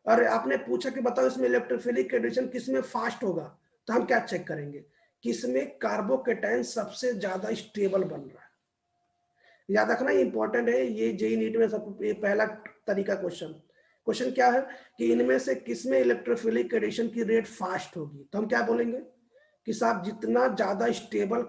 और आपने पूछा कि बताओ इसमें इलेक्ट्रोफिलिक एडिशन किसमें फास्ट होगा, तो हम क्या चेक करेंगे? किसमें कार्बोकेटाइन सबसे ज्यादा स्टेबल बन रहा है। याद रखना इंपॉर्टेंट है, ये JEE नीट में सब पहला तरीका क्वेश्चन क्या है कि इनमें से किसमें इलेक्ट्रोफिलिक एडिशन की रेट फास्ट होगी। तो हम क्या बोलेंगे कि साहब जितना ज्यादा स्टेबल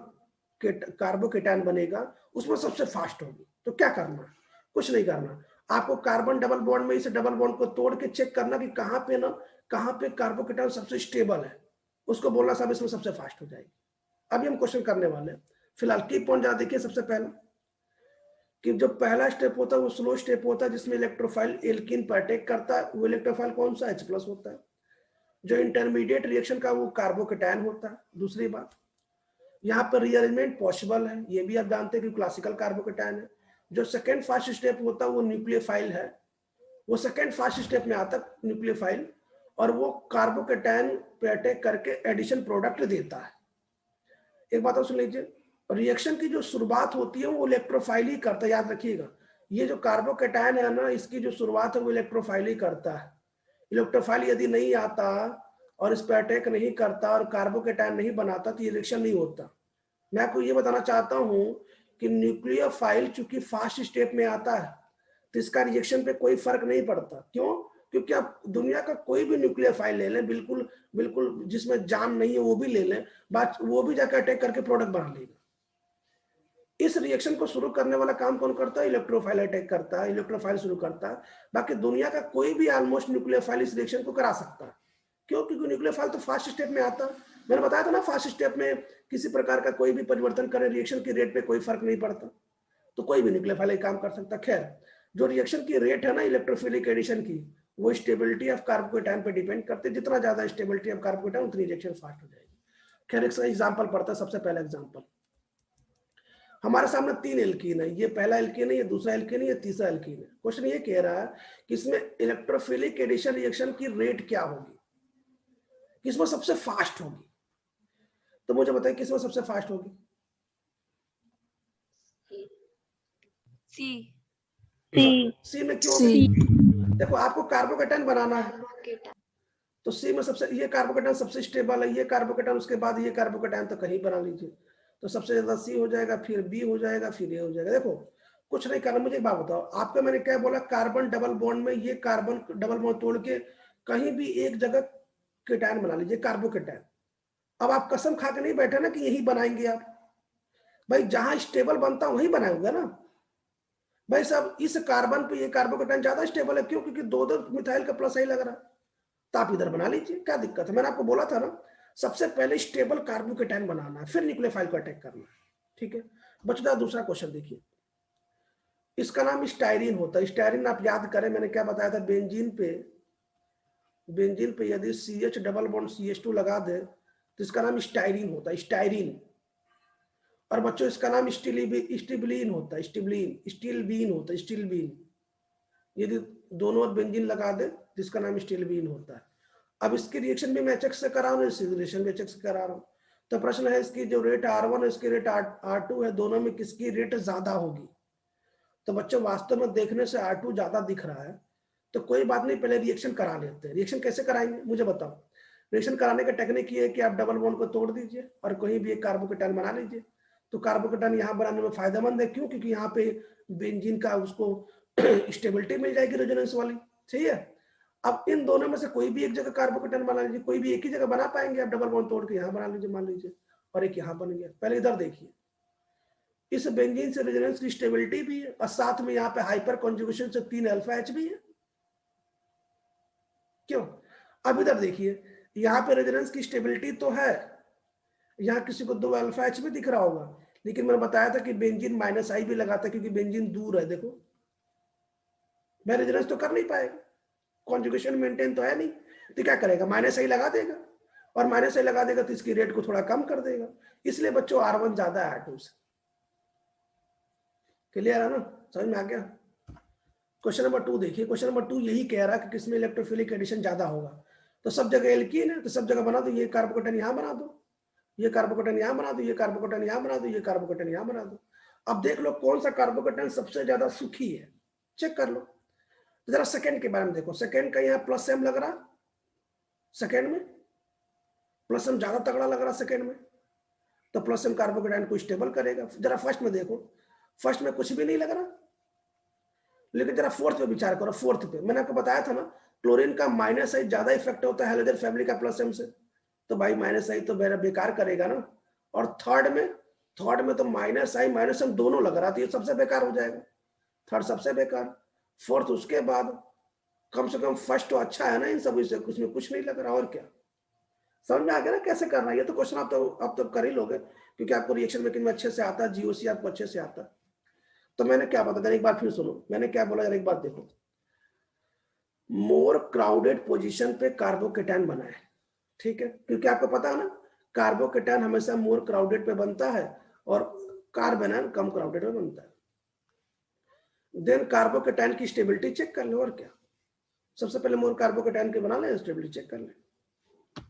कार्बोकेटाइन बनेगा उसमें सबसे फास्ट होगी। तो क्या करना? कुछ नहीं करना, आपको कार्बन डबल बॉन्ड में इस डबल बॉन्ड को तोड़ के चेक करना कि कहां पे कार्बोकेटाइन सबसे स्टेबल है, उसको बोलना साहब इसमें सबसे फास्ट हो जाएगी। अभी हम क्वेश्चन करने वाले हैं। फिलहाल की पॉइंट जरा देखिए। सबसे पहला कि जो पहला स्टेप होता है वो स्लो स्टेप होता है, जिसमें इलेक्ट्रोफाइल एल्कीन पर अटैक करता है। वो इलेक्ट्रोफाइल कौन सा? H+ होता है। जो इंटरमीडिएट रिएक्शन का वो कार्बोकेटाइन होता है। दूसरी बात, यहाँ पर रीअरेंजमेंट पॉसिबल है, ये भी आप जानते हैं कि क्लासिकल कार्बोकेटाइन है। जो सेकेंड फास्ट स्टेप होता है वो न्यूक्लियोफाइल है, वो सेकेंड फास्ट स्टेप में आता है न्यूक्लियोफाइल, और वो कार्बोकेटाइन पे अटैक करके एडिशन प्रोडक्ट देता है। एक बात और सुन लीजिए, रिएक्शन की जो शुरुआत होती है वो इलेक्ट्रोफाइल ही करता है, याद रखिएगा। ये जो कार्बोकेटाइन है ना, इसकी जो शुरुआत है वो इलेक्ट्रोफाइल ही करता है। इलेक्ट्रोफाइल यदि नहीं आता और इस पर अटैक नहीं करता और कार्बोकेटाइन नहीं बनाता तो ये रिएक्शन नहीं होता। मैं आपको ये बताना चाहता हूं कि न्यूक्लियोफाइल चूंकि फास्ट स्टेप में आता है तो इसका रिएक्शन पे कोई फर्क नहीं पड़ता। क्यों? क्योंकि आप दुनिया का कोई भी न्यूक्लियोफाइल ले लें, बिल्कुल बिल्कुल जिसमें जान नहीं है वो भी ले लें, बात वो भी जाकर अटैक करके प्रोडक्ट बना लेगा। इस रिएक्शन को शुरू करने वाला काम कौन करता है? इलेक्ट्रोफाइल अटैक करता है, इलेक्ट्रोफाइल शुरू करता है। बाकी दुनिया का कोई भी ऑलमोस्ट न्यूक्लियोफाइल इस रिएक्शन को करा सकता है। क्यों? क्योंकि न्यूक्लियोफाइल तो फास्ट स्टेप में आता है। मैंने बताया था ना फर्स्ट स्टेप में किसी प्रकार का कोई भी परिवर्तन करें रिएक्शन की रेट पे कोई फर्क नहीं पड़ता, तो कोई भी न्यूक्लियोफाइल काम कर सकता। खैर जो रिएक्शन की रेट है ना इलेक्ट्रोफिलिक एडिशन की, वो स्टेबिलिटी ऑफ कार्बोकेटायन पे डिपेंड करते हैं। जितना ज्यादा स्टेबिलिटी ऑफ कार्बोकेटायन उतनी रिएक्शन फास्ट हो जाएगी। खैर एक एग्जांपल पढ़ता है। सबसे पहला एग्जांपल, हमारे सामने 3 एल्कीन है, ये पहला एल्कीन है, ये दूसरा एल्कीन है, ये तीसरा एल्कीन है। क्वेश्चन ये कह रहा है कि इसमें इलेक्ट्रोफिलिक एडिशन रिएक्शन की रेट क्या होगी, किसमें सबसे फास्ट होगी। तो मुझे बताइए किसमें सबसे फास्ट होगी। सी। सी में क्यों होगी? देखो आपको कार्बोकेटायन बनाना है, तो सी में सबसे, ये कार्बोकेटायन सबसे स्टेबल है, ये कार्बोकेटायन, उसके बाद ये कार्बोकेटायन, तो कहीं बना लीजिए। तो सबसे ज्यादा सी हो जाएगा, फिर बी हो जाएगा, फिर ए हो जाएगा। देखो कुछ नहीं करना, मुझे एक बात बताओ, आपका मैंने क्या बोला, कार्बन डबल बॉन्ड में ये कार्बन डबल बॉन्ड तोड़ के कहीं भी एक जगह केटायन बना लीजिए, कार्बोकेटायन। अब आप कसम खा के नहीं बैठे ना कि यही बनाएंगे आप, भाई जहां स्टेबल बनता वही बनाएंगे ना भाई साहब। इस कार्बन पे ये कार्बोकेटायन ज्यादा स्टेबल है, क्यों? क्योंकि दो दो मिथाइल का प्लस ही लग रहा है, तो आप इधर बना लीजिए, क्या दिक्कत है। मैंने आपको बोला था ना, सबसे पहले स्टेबल कार्बोकेटायन बनाना है, फिर न्यूक्लियोफाइल को अटैक करना है, ठीक है। बचता दूसरा क्वेश्चन देखिए, इसका नाम स्टाइरिन होता है। स्टाइरिन आप याद करें, मैंने क्या बताया था, बेंजीन पे यदि CH डबल बॉन्ड CH2 लगा दे तो इसका नाम स्टाइरिन होता है, स्टाइरिन। और बच्चों इसका नाम स्टिबलीन होता है, स्टिलबीन होता है, स्टिलबीन। यदि दोनों बेंजीन लगा दे तो इसका नाम स्टिलबीन होता है। अब इसकी रिएक्शन भी मैं HX से करा रहा हूँ, इसकी रिएक्शन भी HX से करा रहा हूँ। तो प्रश्न है इसकी जो रेट R1 है, इसकी रेट R2 है, दोनों में किसकी रेट ज्यादा होगी। तो बच्चों वास्तव में देखने से R2 ज्यादा दिख रहा है, तो कोई बात नहीं, पहले रिएक्शन करा लेते हैं। रिएक्शन कैसे कराएंगे मुझे बताओ। रिएक्शन कराने का टेक्निक ये है कि आप डबल बॉन्ड को तोड़ दीजिए और कहीं भी एक कार्बोकेटायन बना लीजिए। तो कार्बोकेटायन यहाँ बनाने में फायदेमंद है, क्यों? क्योंकि यहाँ पे बेंजीन का उसको स्टेबिलिटी मिल जाएगी रेजोनेंस वाली, सही है। अब इन दोनों में से कोई भी एक जगह कार्बोकेटायन बना लीजिए, कोई भी एक ही जगह बना पाएंगे आप, डबल बॉन्ड तोड़ के यहाँ बना लीजिए, मान लीजिए, और एक यहाँ बन गया। पहले इधर देखिए, इस बेंजीन से रेजोनेंस की स्टेबिलिटी भी है और साथ में यहाँ पे हाइपर कॉन्जुगेशन से 3 अल्फा H भी है, क्यों? अब इधर देखिए, यहाँ पे रेजोनेंस की स्टेबिलिटी तो है, यहाँ किसी को 2 अल्फा H भी दिख रहा होगा, लेकिन मैंने बताया था कि बेंजीन -I भी लगाता है, क्योंकि बेंजीन दूर है। देखो मैं रेजोनेंस तो कर नहीं पाएगा, कॉन्जुगेशन मेंटेन तो है नहीं, तो क्या करेगा, -I लगा देगा, और -I लगा देगा तो इसकी रेट को थोड़ा कम कर देगा। इसलिए बच्चों R1 ज्यादा है R2 से। क्लियर है ना, समझ में आ गया। क्वेश्चन नंबर 2 देखिए, क्वेश्चन नंबर 2 यही कह रहा है कि किसमें इलेक्ट्रोफिलिक एडिशन ज्यादा होगा। तो सब जगह एल्कीन है, तो सब जगह बना दो, ये कार्बोकेटायन यहाँ बना दो, ये कार्बोकेटायन यहाँ बना दो, ये कार्बोकेटायन यहाँ बना दो, ये कार्बोकेटायन यहाँ बना दो। अब देख लो कौन सा कार्बोकेटायन सबसे ज्यादा सुखी है, चेक कर लो। तो जरा सेकंड के बारे में देखो, सेकंड का यहाँ +M लग रहा, सेकंड में +M ज्यादा तगड़ा लग रहा सेकंड में, तो +M कार्बोकेटायन को स्टेबल करेगा। जरा फर्स्ट में देखो, फर्स्ट में कुछ भी नहीं लग रहा, लेकिन जरा फोर्थ पे विचार करो। फोर्थ पे मैंने आपको बताया था ना, क्लोरीन का -I ज्यादा इफेक्ट होता है हैलोजन फैमिली का +M से, तो भाई -I तो मेरा बेकार करेगा ना। और थर्ड में तो -I -M दोनों लग रहा था, ये सबसे बेकार हो जाएगा, थर्ड सबसे बेकार, फोर्थ उसके बाद। कम से कम फर्स्ट तो अच्छा है ना इन सभी से, उसमें कुछ नहीं लग रहा। और क्या, समझ में आ गया ना कैसे करना है। ये तो क्वेश्चन आप तो कर ही लोगे, क्योंकि आपको रिएक्शन मेकिंग में अच्छे से आता है, GOC आपको अच्छे से आता है। तो मैंने क्या बताया, एक बार फिर सुनो, मैंने क्या बोला, एक बार देखो। मोर क्राउडेड पोजीशन पे कार्बोकेटायन बना है, ठीक है, क्योंकि आपको पता है ना कार्बोकेटायन हमेशा मोर क्राउडेड पे बनता है और कार्बोनायन कम क्राउडेड पे बनता है। देन कार्बोकेटायन की स्टेबिलिटी चेक कर ले, और क्या। सबसे पहले मोर कार्बोकेटायन के बना ले, स्टेबिलिटी चेक कर ले।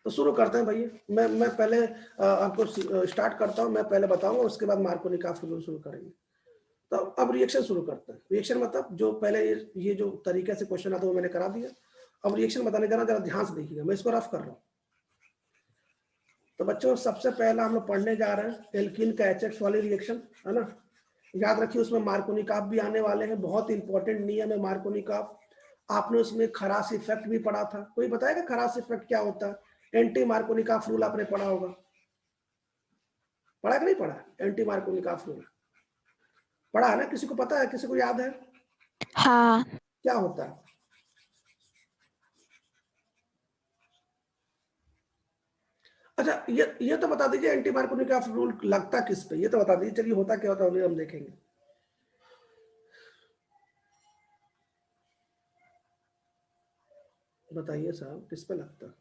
तो शुरू करते हैं भैया, मैं पहले आपको स्टार्ट करता हूं, मैं पहले बताऊंगा, उसके बाद मार्कोनिकॉफ शुरू करेंगे। तो अब रिएक्शन शुरू करते हैं। रिएक्शन मतलब जो पहले ये जो तरीके से क्वेश्चन आता है वो मैंने करा दिया। अब रिएक्शन बताने जा रहा, जरा ध्यान से देखिएगा, मैं इसको रफ कर रहा हूँ। तो बच्चों सबसे पहला हम लोग पढ़ने जा रहे हैं एल्कीन का HX वाली रिएक्शन, है ना। याद रखिए उसमें मार्कोनिकॉफ भी आने वाले हैं, बहुत इंपॉर्टेंट नियम है मार्कोनिकॉफ। आपने उसमें खरास इफेक्ट भी पढ़ा था, कोई बताएगा खरास इफेक्ट क्या होता है? एंटी मार्कोनिकॉफ रूल आपने पढ़ा होगा, पढ़ा कि नहीं पढ़ा? एंटी मार्कोनिकॉफ रूल पढ़ा है ना, किसी को पता है, किसी को याद है? हाँ। क्या होता है? अच्छा, ये तो बता दीजिए एंटी मार्कोनिकॉफ रूल लगता किस पे, ये तो बता दीजिए। चलिए होता क्या होता है हम देखेंगे। बताइए साहब किस पे लगता है?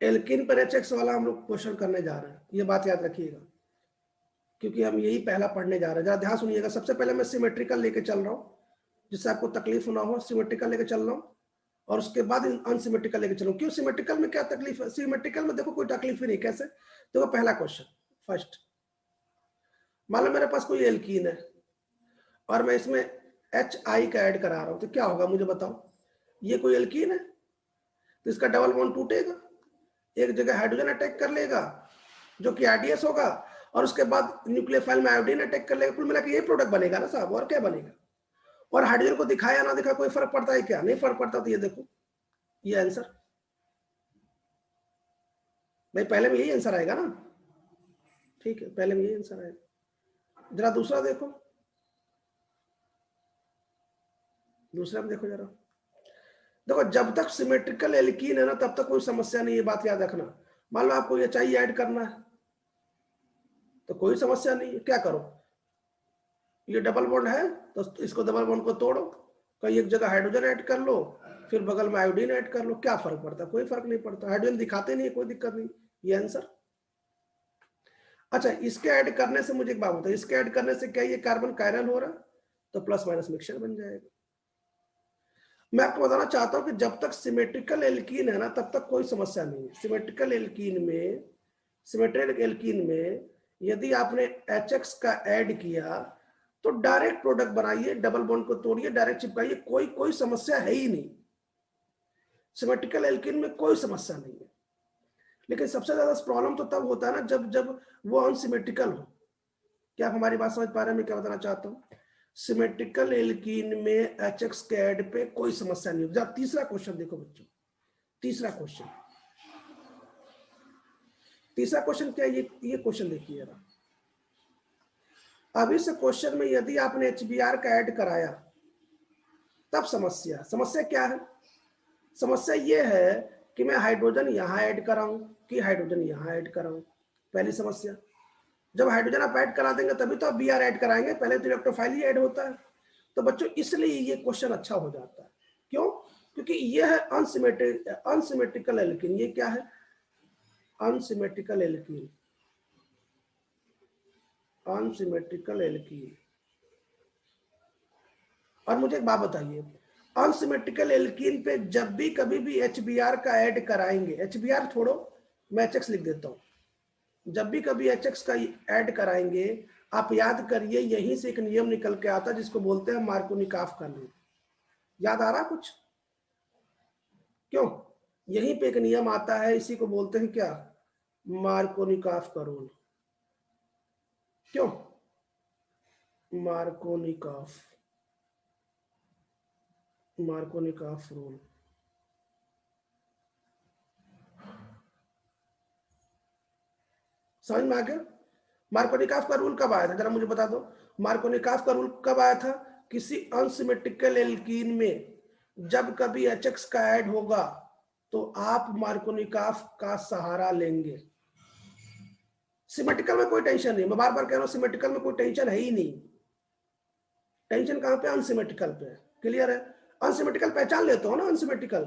एल्किन पर एच एक्स वाला हम लोग क्वेश्चन करने जा रहे हैं, ये बात याद रखिएगा, क्योंकि हम यही पहला पढ़ने जा रहे हैं। जरा ध्यान सुनिएगा। सबसे पहले मैं सिमेट्रिकल लेके चल रहा हूँ, जिससे आपको तकलीफ ना हो। सिमेट्रिकल लेके चल रहा हूँ और उसके बाद अनसिमेट्रिकल लेके चलूँ। क्यों सिमेट्रिकल में क्या तकलीफ है? सिमेट्रिकल में देखो कोई तकलीफ ही नहीं। कैसे? देखो पहला क्वेश्चन फर्स्ट, मान लो मेरे पास कोई एल्कीन है और मैं इसमें एच आई का ऐड करा रहा हूं, तो क्या होगा मुझे बताओ। ये कोई एल्कीन है तो इसका डबल बॉन्ड टूटेगा, एक जगह हाइड्रोजन अटैक कर लेगा जो कि आरडीएस होगा, और उसके बाद न्यूक्लियोफाइल में आयोडीन अटैक कर लेगा। कुल मिला के ये प्रोडक्ट बनेगा ना साहब, और क्या बनेगा। और हाइड्रोजन को दिखाया ना दिखा कोई फर्क पड़ता है क्या? नहीं फर्क पड़ता। तो ये देखो ये आंसर, भाई पहले में यही आंसर आएगा ना। ठीक है, पहले में यही आंसर आएगा। जरा दूसरा देखो, दूसरा में देखो जरा। देखो जब तक सिमेट्रिकल एल्कीन है ना तब तक कोई समस्या नहीं, ये बात याद रखना। मान लो आपको ये चाहिए ऐड करना है तो कोई समस्या नहीं है। क्या करो, ये डबल बॉन्ड है तो इसको डबल बॉन्ड को तोड़ो, कहीं एक जगह हाइड्रोजन ऐड कर लो, फिर बगल में आयोडीन ऐड कर लो। क्या फर्क पड़ता है? कोई फर्क नहीं पड़ता। हाइड्रोजन दिखाते नहीं है, कोई दिक्कत नहीं। ये आंसर। अच्छा, इसके ऐड करने से मुझे एक बात बताइए, इसके ऐड करने से क्या ये कार्बन कायरल हो रहा है? तो प्लस माइनस मिक्सचर बन जाएगा। मैं आपको बताना चाहता हूं कि जब तक सिमेट्रिकल एल्कीन है ना तब तक कोई समस्या नहीं है। सिमेट्रिकल एल्कीन में यदि आपने HX का ऐड किया तो डायरेक्ट प्रोडक्ट बनाइए, डबल बॉन्ड को तोड़िए, डायरेक्ट चिपकाइए, कोई कोई समस्या है ही नहीं। सिमेट्रिकल एल्कीन में कोई समस्या नहीं है। लेकिन सबसे ज्यादा प्रॉब्लम तो तब होता है ना जब जब वो अनसिमेट्रिकल हो। क्या आप हमारी बात समझ पा रहे हैं? मैं क्या बताना चाहता हूँ। सिमेट्रिकल एल्कीन में HX के ऐड पे कोई समस्या नहीं होगी। जब तीसरा क्वेश्चन देखो बच्चों, तीसरा क्वेश्चन, तीसरा क्वेश्चन क्या है? ये क्वेश्चन देखिए जरा। अब इस क्वेश्चन में यदि आपने HBr का ऐड कराया तब समस्या, समस्या क्या है? समस्या ये है कि मैं हाइड्रोजन यहां ऐड कराऊं कि हाइड्रोजन यहां ऐड कराऊं। पहली समस्या। जब हाइड्रोजन आप ऐड करा देंगे तभी तो आप Br ऐड कराएंगे, पहले तो इलेक्ट्रोफाइल ही ऐड होता है। तो बच्चों इसलिए ये क्वेश्चन अच्छा हो जाता है। क्यों? क्योंकि ये है अनसिमेट्रिकल एल्कीन। ये क्या है? Unsymmetrical alkene. Unsymmetrical alkene. और मुझे एक बात बताइए, अनसिमेट्रिकल एल्कीन पे जब भी कभी भी HBr का ऐड कराएंगे, HBr छोड़ो मैं HX लिख देता हूं, जब भी कभी HX का ऐड कराएंगे आप याद करिए यहीं से एक नियम निकल के आता जिसको बोलते हैं मार्कोनिकॉफ का नियम। याद आ रहा कुछ? क्यों? यहीं पे एक नियम आता है, इसी को बोलते हैं क्या? मार्कोनिकॉफ का रूल। क्यों? Markovnikov, Markovnikov rule. समझ में आ गया? मार्कोनिकॉफ का रूल कब आया था जरा मुझे बता दो। मार्कोनिकॉफ का रूल कब आया था? किसी अनसिमेट्रिकल एल्कीन में जब कभी HX का ऐड होगा तो आप मार्कोनिकॉफ का सहारा लेंगे। सिमेट्रिकल में कोई टेंशन नहीं, मैं बार बार कह रहा हूं सिमेट्रिकल में कोई टेंशन है ही नहीं। टेंशन कहां पे? अनसिमेट्रिकल पे। क्लियर है? अनसिमेट्रिकल पहचान लेते हो ना, अनसिमेट्रिकल।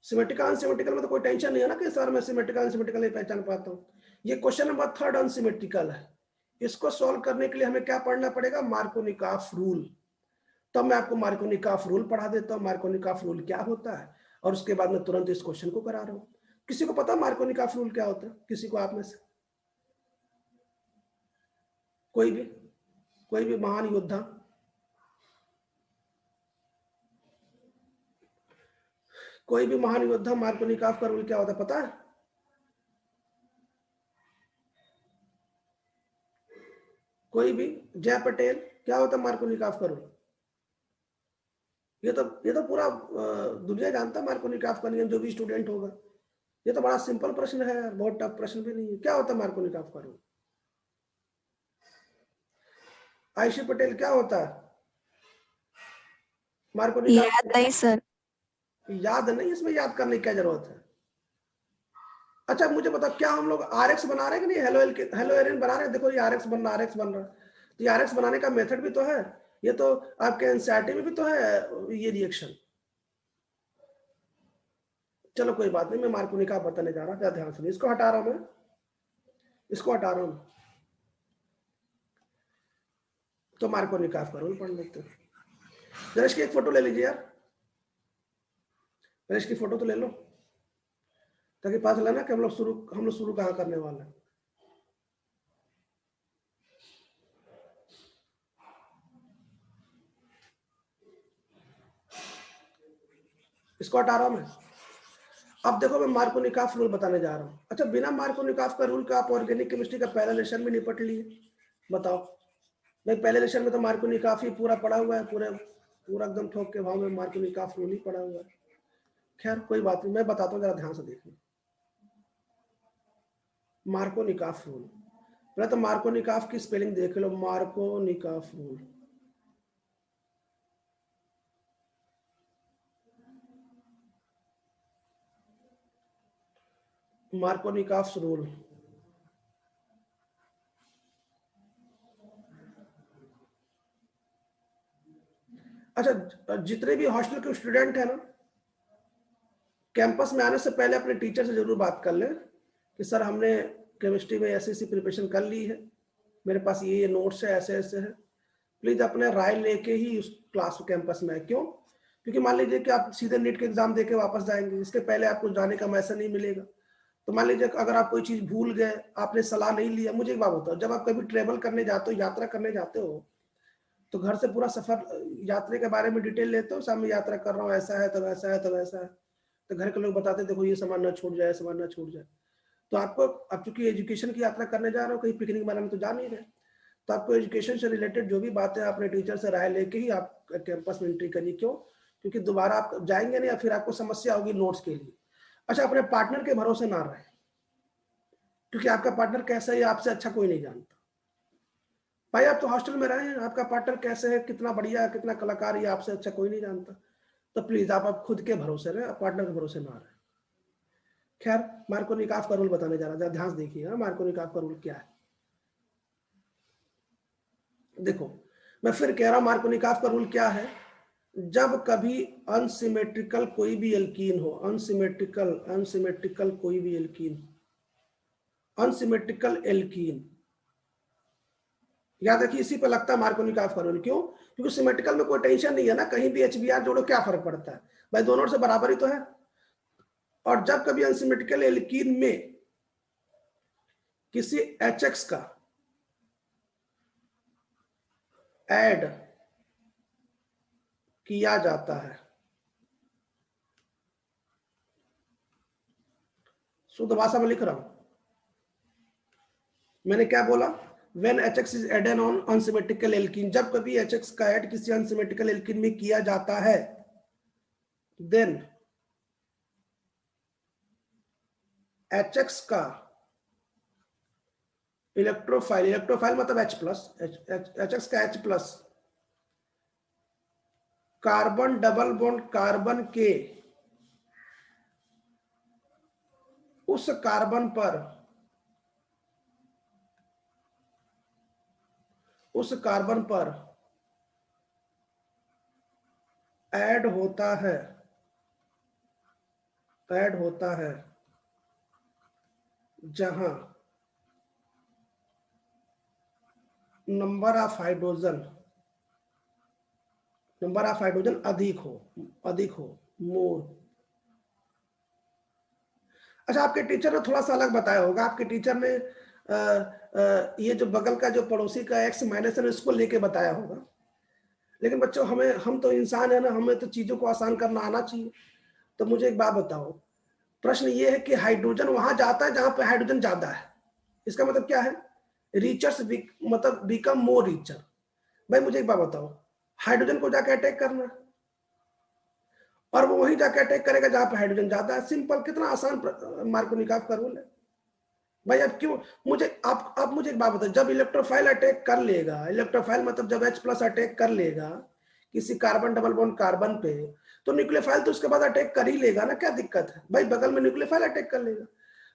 सिमेट्रिकल अनसिमेट्रिकल में तो कोई टेंशन नहीं है ना कि सर मैं सिमेट्रिकल अनसिमेट्रिकल नहीं पहचान पाता हूं। ये क्वेश्चन नंबर 3 अनसिमेट्रिकल है। इसको सॉल्व करने के लिए हमें क्या पढ़ना पड़ेगा? Markovnikov rule. तो मैं आपको मार्कोनिकॉफ रूल पढ़ा देता हूं, मार्कोनिकॉफ रूल क्या होता है, और उसके बाद मैं तुरंत इस क्वेश्चन को करा रहा हूं। किसी को पता मार्कोनिकॉफ रूल क्या होता है? किसी को आप में से कोई भी, कोई भी महान योद्धा, कोई भी महान योद्धा, मार्कोनिकॉफ का रूल क्या होता है पता है? कोई भी, जय पटेल, क्या होता है मार्कोनिकॉफ का रूल? ये तो पूरा दुनिया जानता है मार्कोनिकॉफ का नियम, जो भी स्टूडेंट होगा। ये तो बड़ा सिंपल प्रश्न है यार, बहुत टफ प्रश्न भी नहीं है। क्या होता है मार्कोनिकॉफ का रूल? आयुषी पटेल क्या होता है मार्कोनिकॉफ? याद नहीं सर। याद नहीं, इसमें याद करने की क्या जरूरत है? अच्छा मुझे बताओ, क्या हम लोग आरएक्स बना रहे हैं कि नहीं? हेलो एरिन बना रहे हैं, देखो ये आरएक्स बन रहा है, आरएक्स बन रहा है। तो ये आरएक्स बनाने का मेथड भी तो है, ये तो आपके एनसीईआरटी में भी तो है ये रिएक्शन। चलो कोई बात नहीं, मैं मार्कोनिकॉफ बताने जा रहा हूँ, ध्यान सुनिए। इसको हटा रहा हूं मैं, इसको हटा रहा हूं, तो मार्कोनिकॉफ का रूल पढ़ लेते हैं। नरेश की एक फोटो ले लीजिए यार, नरेश की फोटो तो ले लो, ताकि पता चला ना कि हम लोग शुरू कहाँ करने वाले हैं। इसको हटा रहा हूं मैं। अब देखो मैं मार्कोनिकॉफ रूल बताने जा रहा हूँ। अच्छा बिना मार्कोनिकॉफ का रूल का आप ऑर्गेनिक केमिस्ट्री का पहला लेसन भी निपट लिए, बताओ। भाई पहले लेसन में तो मार्कोनिकॉफ ही पूरा पड़ा हुआ है, पूरा एकदम ठोक के भाव में मार्कोनिकॉफ रूल ही पड़ा हुआ है। खैर कोई बात नहीं, मैं बताता हूँ, जरा ध्यान से देखिए। मार्कोनिकॉफ रूल, पहले तो मार्कोनिकॉफ की स्पेलिंग देख लो, मार्कोनिकॉफ रूल। मार्कोनिकॉफ रूल, अच्छा जितने भी हॉस्टल के स्टूडेंट है ना, कैंपस में आने से पहले अपने टीचर से जरूर बात कर लें कि सर हमने केमिस्ट्री में ऐसी ऐसी प्रिपरेशन कर ली है, मेरे पास ये नोट्स है, ऐसे ऐसे है। प्लीज अपने राय लेके ही उस क्लास कैंपस में। क्यों? क्योंकि मान लीजिए कि आप सीधे नीट के एग्जाम देके वापस जाएंगे, इसके पहले आपको जाने का मौका नहीं मिलेगा। तो मान लीजिए अगर आप कोई चीज भूल गए, आपने सलाह नहीं लिया। मुझे एक बात बताओ, जब आप कभी ट्रेवल करने जाते हो, यात्रा करने जाते हो, तो घर से पूरा सफर यात्रा के बारे में डिटेल लेते हो, सामने यात्रा कर रहा हूँ, ऐसा है तब ऐसा है तब ऐसा है, तो घर के लोग बताते देखो ये सामान ना छूट जाए, सामान ना छूट जाए। तो आपको, अब चूंकि एजुकेशन की यात्रा करने जा रहे हो, कहीं पिकनिक मनाने तो जा नहीं रहे, तो आपको एजुकेशन से रिलेटेड जो भी बातें अपने टीचर से राय लेके ही आप कैंपस में एंट्री करिए। क्यों? क्योंकि दोबारा आप जाएंगे नहीं या फिर आपको समस्या होगी नोट्स के लिए। अच्छा अपने पार्टनर के भरोसे ना रहे, क्योंकि आपका पार्टनर कैसा है आपसे अच्छा कोई नहीं जानता। भाई आप तो हॉस्टल में रहे हैं, आपका पार्टनर कैसे है, कितना बढ़िया है, कितना कलाकार, ये आपसे अच्छा कोई नहीं जानता। तो प्लीज आप खुद के भरोसे रहे, पार्टनर के भरोसे ना रहे। खैर मार्कोनिकॉफ का रूल बताने जा रहा है, ध्यान से देखिए मार्कोनिकॉफ का रूल क्या है। देखो मैं फिर कह रहा हूं मार्कोनिकॉफ का रूल क्या है। जब कभी अनसिमेट्रिकल कोई भी एल्कीन हो, अनसिमेट्रिकल कोई भी एल्कीन, अनसिमेट्रिकल एल्कीन, याद रखिए इसी पे लगता है मार्कोनिकॉफ का रूल। क्यों? क्योंकि सिमेट्रिकल में कोई टेंशन नहीं है ना, कहीं भी HBr जोड़ो क्या फर्क पड़ता है, भाई दोनों से बराबर ही तो है। और जब कभी अनसिमेट्रिकल एल्कीन में किसी HX का ऐड किया जाता है, शुद्ध भाषा में लिख रहा हूं, मैंने क्या बोला? When HX is added on unsymmetrical alkene, जब कभी HX का ऐड किसी अनसिमेट्रिकल एल्कीन में किया जाता है, देन HX का इलेक्ट्रोफाइल मतलब H प्लस, HX का H plus carbon double bond carbon के उस कार्बन पर, उस कार्बन पर ऐड होता है, ऐड होता है, जहां नंबर ऑफ हाइड्रोजन अधिक हो, मोर। अच्छा आपके टीचर ने थोड़ा सा अलग बताया होगा, आपके टीचर ने ये जो बगल का जो पड़ोसी का एक्स माइनस है इसको लेके बताया होगा। लेकिन बच्चों हम तो इंसान है ना, हमें तो चीजों को आसान करना आना चाहिए। तो मुझे एक बात बताओ, प्रश्न ये है कि हाइड्रोजन वहां जाता है जहां पे हाइड्रोजन ज्यादा है, इसका मतलब क्या है? रीचर्स मतलब बिकम मोर रीचर। भाई मुझे एक बात बताओ, हाइड्रोजन को जाकर अटैक करना, और वो वहीं जाके अटैक करेगा जहां पे हाइड्रोजन ज्यादा है। सिंपल, कितना आसान मार्कोनिकॉफ का रूल है भाई। अब क्यों मुझे आप मुझे एक बात बताओ, जब इलेक्ट्रोफाइल अटैक कर लेगा, इलेक्ट्रोफाइल मतलब जब H+ अटैक कर लेगा किसी कार्बन डबल बॉन्ड कार्बन पे, तो न्यूक्लियोफाइल तो उसके बाद अटैक कर ही लेगा ना, क्या दिक्कत है भाई, बगल में न्यूक्लियोफाइल अटैक कर लेगा।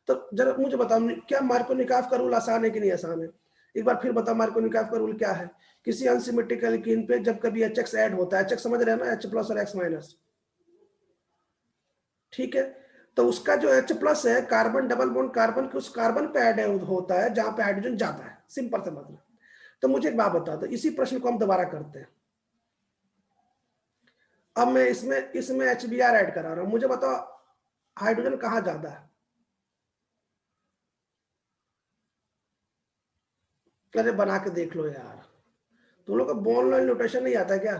तो जरा मुझे बताओ, क्या मार्कोनिकॉफ का रूल आसान है कि नहीं आसान है? एक बार फिर बताओ, मार्कोनिकॉफ का रूल क्या है? किसी अनसिमेट्रिकल एल्कीन पे जब कभी HX ऐड होता है, HX समझ रहे हैं ना, H+ और X-, ठीक है, तो उसका जो H+ है, कार्बन डबल बॉन्ड कार्बन के उस कार्बन पे ऐड होता है जहां पे हाइड्रोजन ज्यादा है, सिंपल से मतलब। तो मुझे एक बात बता दो, इसी प्रश्न को हम दोबारा करते हैं। अब मैं इसमें HBr ऐड करा रहा हूं, मुझे बताओ हाइड्रोजन कहाँ ज्यादा है? अरे बना के देख लो यार, तुम लोग को बॉन्ड लाइन नोटेशन नहीं आता क्या?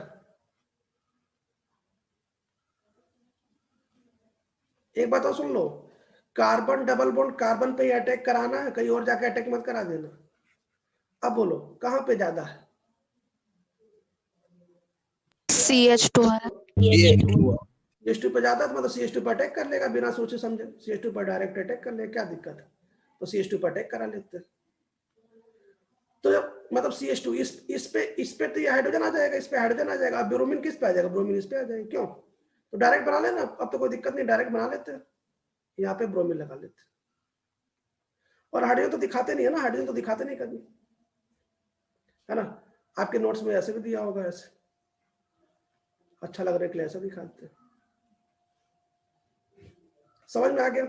एक बात और सुन लो, कार्बन डबल बॉन्ड कार्बन पे ही अटैक कराना है, कहीं और जाके अटैक मत करा देना। अब बोलो कहां पे ज्यादा है? CH2 है। CH2 पे ज्यादा, तो मतलब CH2 पे अटैक कर लेगा बिना सोचे समझे, CH2 पर डायरेक्ट अटैक कर लेगा, क्या दिक्कत है? तो CH2 पे अटैक करा लेते हैं। तो जब मतलब CH2 इस पे तो ये हाइड्रोजन आ जाएगा, इस पे हाइड्रोजन आ जाएगा। अब ब्रोमीन किस पे आ जाएगा? ब्रोमीन इस पे आ जाएगा। क्यों? तो डायरेक्ट बना लेना, अब तो कोई दिक्कत नहीं, डायरेक्ट बना लेते हैं, यहाँ पे ब्रोमीन लगा लेते हैं। और हाइड्रोजन तो दिखाते नहीं है ना, हाइड्रोजन तो दिखाते नहीं कभी, है ना? आपके नोट्स में ऐसे भी दिया होगा, ऐसे अच्छा लग रहा है कि ऐसा दिखाते हैं। समझ में आ गया?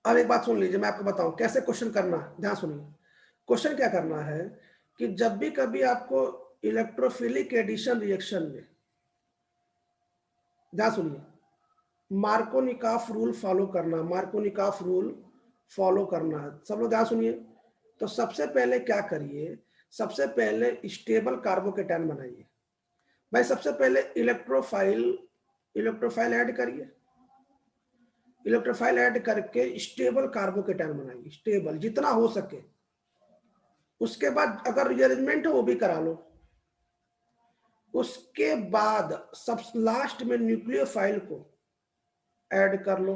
अब एक बात सुन लीजिए, मैं आपको बताऊं कैसे क्वेश्चन करना है, ध्यान सुनिए। क्वेश्चन क्या करना है कि जब भी कभी आपको इलेक्ट्रोफिलिक एडिशन रिएक्शन में, ध्यान सुनिए, मार्कोनिकॉफ रूल फॉलो करना, मार्कोनिकॉफ रूल फॉलो करना है, सब लोग ध्यान सुनिए। तो सबसे पहले क्या करिए, सबसे पहले स्टेबल कार्बोकेटायन बनाइए भाई। सबसे पहले इलेक्ट्रोफाइल ऐड करिए, इलेक्ट्रोफाइल ऐड करके स्टेबल कार्बोकेटायन बनाइए, स्टेबल जितना हो सके। उसके बाद अगर रिअरेंजमेंट है वो भी करा लो। उसके बाद सब लास्ट में न्यूक्लियोफाइल को ऐड कर लो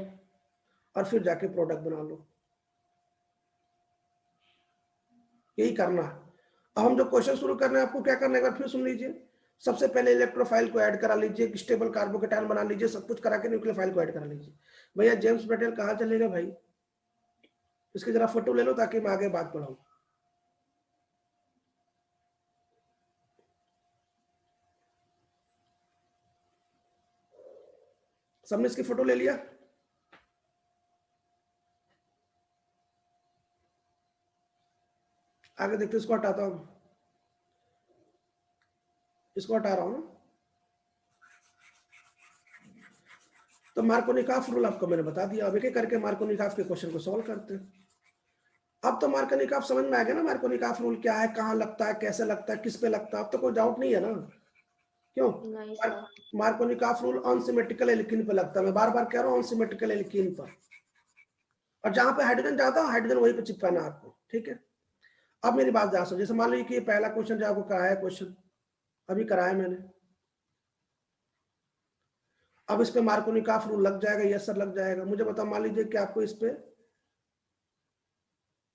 और फिर जाके प्रोडक्ट बना लो, यही करना है। अब हम जो क्वेश्चन शुरू कर रहे हैं, आपको क्या करना है एक बार फिर सुन लीजिए। सबसे पहले इलेक्ट्रोफाइल को ऐड करा लीजिए, स्टेबल कार्बोकेटायन बना लीजिए, सब कुछ करा के न्यूक्लियोफाइल को ऐड करा लीजिए। भैया जेम्स ब्रेटेल कहाँ चलेगा भाई? इसकी जरा फोटो ले लो ताकि मैं आगे बात बढ़ाऊं। सबने इसकी फोटो ले लिया? आगे देखते, इसको हटाता हूं, इसको हटा रहा हूं। तो मार्कोनिकॉफ रूल आपको मैंने बता दिया, अब एक एक करके मार्कोनिकॉफ के क्वेश्चन को सॉल्व करते हैं। अब तो मार्कोनिकॉफ समझ में आ गया ना, मार्कोनिकॉफ रूल क्या है, कहाँ लगता है, कैसे लगता है, किस पे लगता है, अब तो कोई डाउट नहीं है ना? क्यों? नहीं sir. Markovnikov rule unsymmetrical alkene पे लगता है, मैं बार बार कह रहा हूँ अनसिमेट्रिकल एल्कीन पर, और जहां पे हाइड्रोजन ज्यादा है हाइड्रोजन वहीं पे चिपकाना आपको, ठीक है? अब मेरी बात ध्यान सुनो, जैसे मान लीजिए कि ये पहला क्वेश्चन जो आपको कराया क्वेश्चन, अभी कराया मैंने, अब इस पे मार्कोनिकॉफ रूल लग जाएगा? यस सर लग जाएगा। मुझे बताओ, मान लीजिए कि आपको इस पे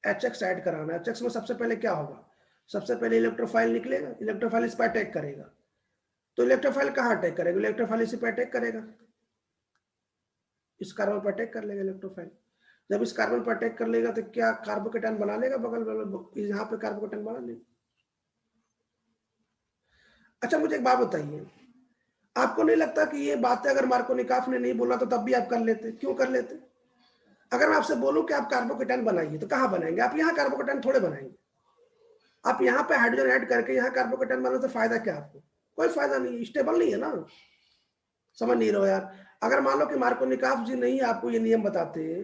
HX ऐड कराना है, HX में सबसे पहले क्या होगा? सबसे पहले इलेक्ट्रोफाइल निकलेगा, इलेक्ट्रोफाइल इस पर अटैक करेगा। तो इलेक्ट्रोफाइल कहाँ अटैक करेगा? इलेक्ट्रोफाइल इसी पे अटैक करेगा, इस कार्बन पर अटैक कर लेगा इलेक्ट्रोफाइल। जब इस कार्बन पर अटैक कर लेगा तो क्या कार्बोकेटायन बना लेगा बगल में, यहाँ पे कार्बोकेटायन बना लेगा। अच्छा मुझे एक बात बताइए, आपको नहीं लगता कि ये बातें अगर मार्कोनिकॉफ ने नहीं बोला तो तब भी आप कर लेते? क्यों कर लेते? अगर मैं आपसे बोलूं कि आप कार्बोकेटायन बनाइए तो कहाँ बनाएंगे? आप यहाँ कार्बोकेटायन थोड़े बनाएंगे, आप यहाँ पे हाइड्रोजन ऐड करके यहाँ कार्बोकेटायन बनाने से फायदा क्या आपको? कोई फायदा नहीं, स्टेबल नहीं है ना। समझ नहीं रहो यार। अगर मान लो कि मार्कोनिकॉफ जी नहीं आपको ये नियम बताते,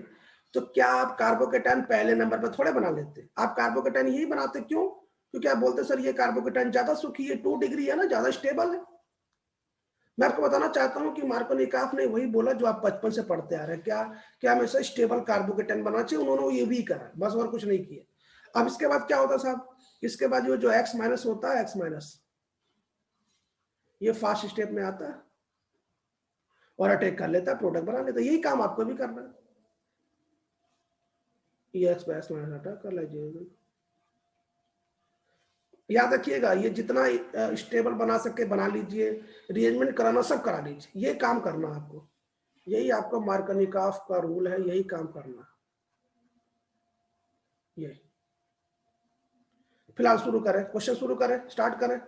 तो क्या आप कार्बोकेटायन पहले नंबर पर थोड़े बना लेते? आप कार्बोकेटायन यही बनाते, क्यों? क्योंकि आप बोलते सर ये कार्बोकेटायन ज्यादा सुखी है, 2 डिग्री है ना, ज्यादा स्टेबल है। मैं आपको बताना चाहता हूं कि मार्कोनिकॉफ ने वही बोला जो आप बचपन से पढ़ते आ रहे हैं, क्या क्या हमेशा स्टेबल कार्बोकेटायन बनाना चाहिए, उन्होंने ये भी करा, बस और कुछ नहीं किया। अब इसके बाद क्या होता साहब? इसके बाद ये जो X- होता है, X-, ये फास्ट स्टेप में आता है, और अटैक कर लेता है, प्रोडक्ट बना लेता है। यही काम आपको भी करना है। ये एक्सप्रेस अटैक कर लीजिए। याद रखिएगा, ये जितना स्टेबल बना सके बना लीजिए, रीअरेंजमेंट कराना सब करा लीजिए, ये काम करना आपको। यही आपका मार्कनिकॉफ का रूल है, यही काम करना। ये फिलहाल शुरू करें, क्वेश्चन शुरू करें, स्टार्ट करें।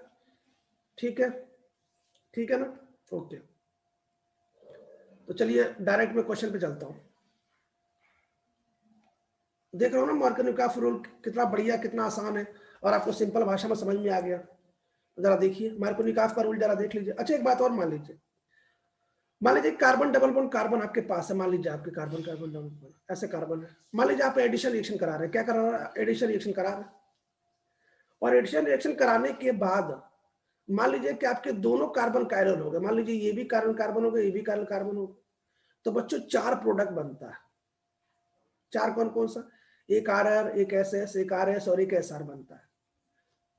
ठीक है, ठीक है ना, ओके। तो चलिए डायरेक्ट में क्वेश्चन पे चलता हूं। देख रहे हो ना मार्कनिकॉफ रूल कितना बढ़िया, कितना आसान है, और आपको सिंपल भाषा में समझ में आ गया। जरा देखिए मार्कनिकॉफ का रूल, जरा देख लीजिए। अच्छा एक बात और मान लीजिए, कार्बन डबल बॉन्ड कार्बन आपके पास है। मान लीजिए आपके कार्बन कार्बन डबल बॉन्ड, ऐसे कार्बन है। मान लीजिए आप एडिशन रिएक्शन करा रहे हैं। क्या करा रहे हैं? एडिशन रिएक्शन करा रहे हैं। और एडिशन रिएक्शन कराने के बाद मान लीजिए कि आपके दोनों कार्बन कायरल हो गए। मान लीजिए ये भी कार्बन कार्बन हो गए, ये भी कार्बन कार्बन हो गए। तो बच्चों 4 प्रोडक्ट बनता है। 4 कौन कौन सा? एक RR, एक SS, एक RS और एक SR बनता है।